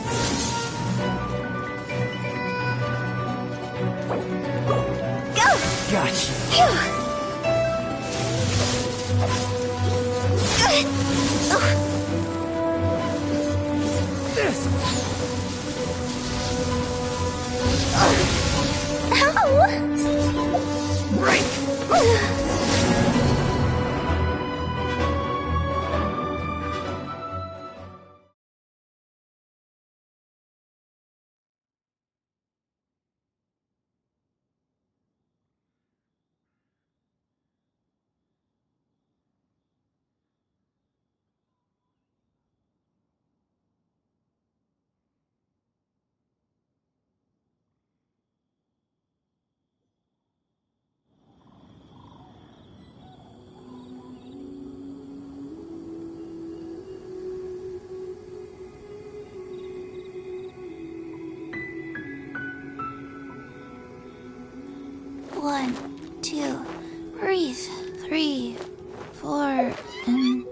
[SPEAKER 2] Breathe. 3, 4, and...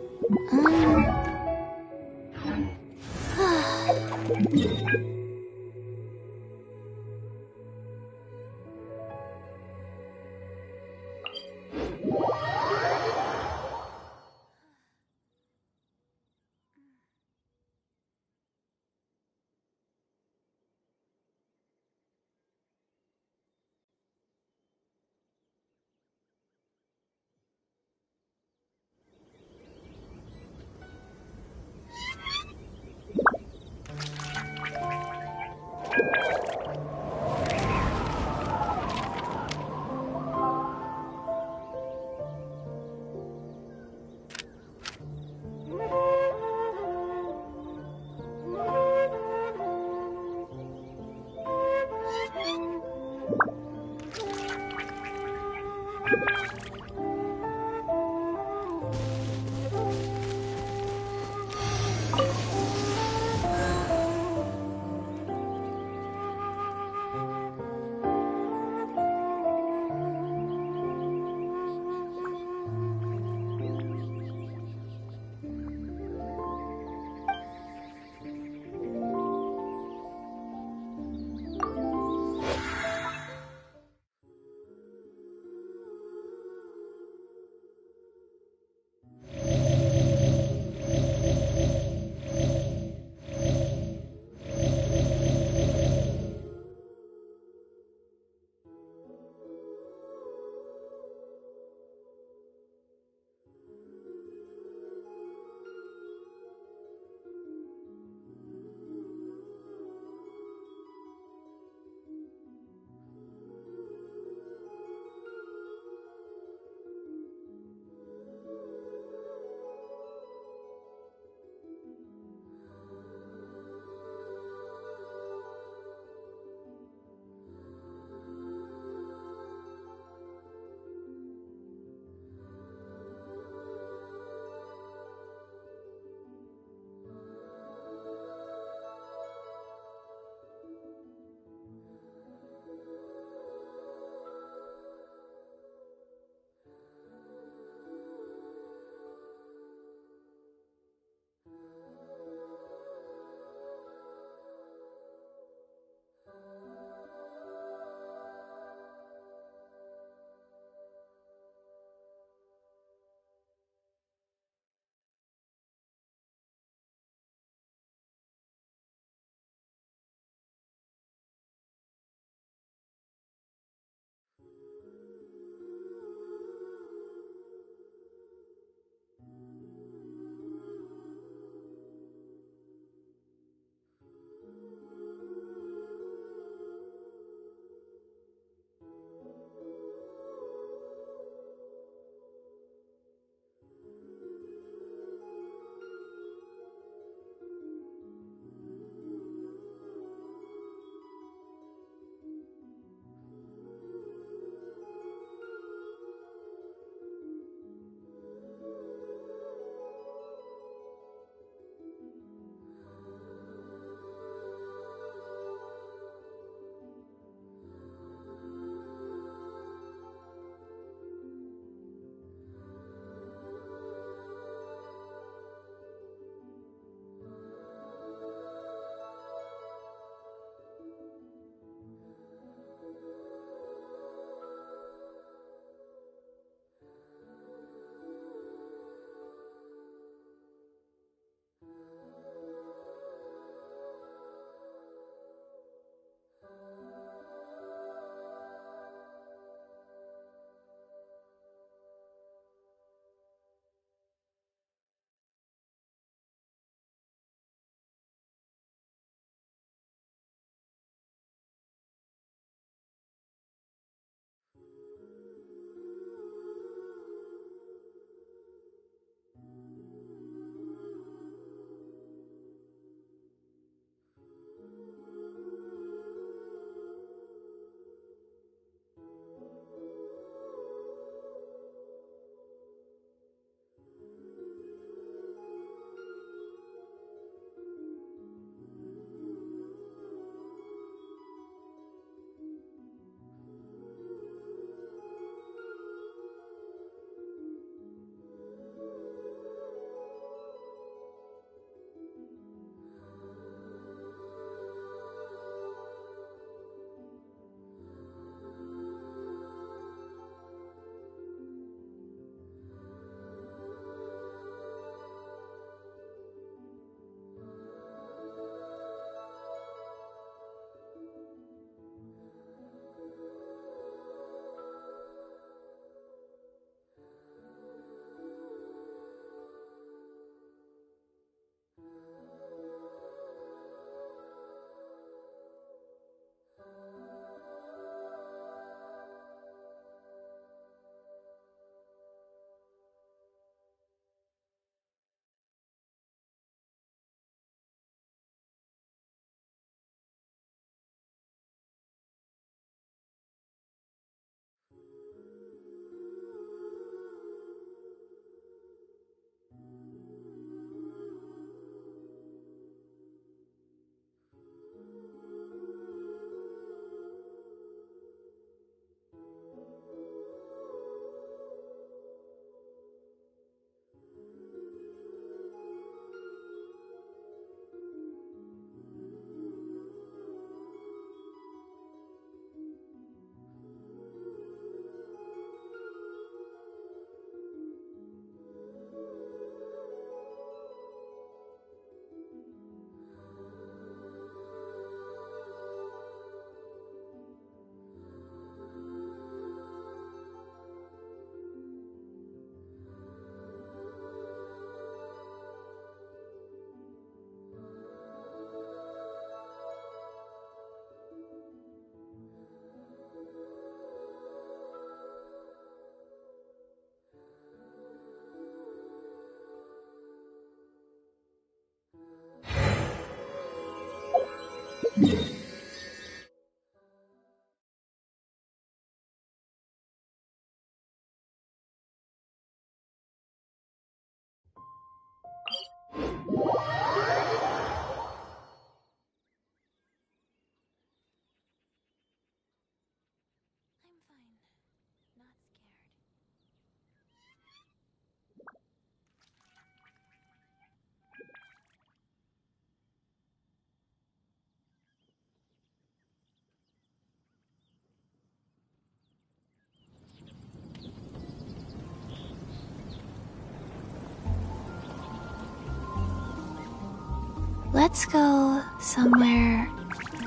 [SPEAKER 11] Let's go somewhere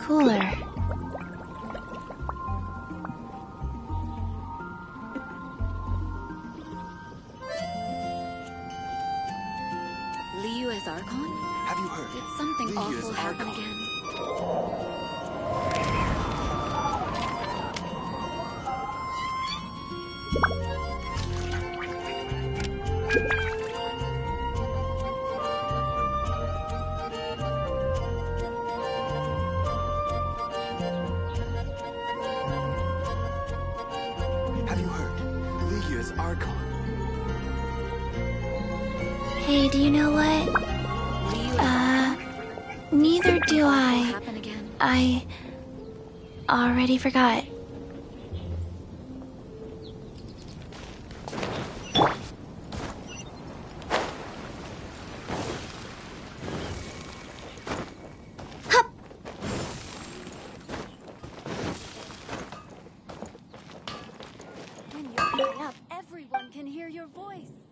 [SPEAKER 11] cooler.
[SPEAKER 20] Liu as Archon?
[SPEAKER 12] Have you heard?
[SPEAKER 20] Did something
[SPEAKER 12] Liu
[SPEAKER 20] awful
[SPEAKER 12] is
[SPEAKER 20] happen
[SPEAKER 12] Archon.
[SPEAKER 20] again?
[SPEAKER 12] Have you heard? Liu is Archon.
[SPEAKER 11] Hey, do you know what? Neither do I.
[SPEAKER 20] Happen again?
[SPEAKER 11] I already forgot.
[SPEAKER 7] When you cry up, everyone can hear your voice.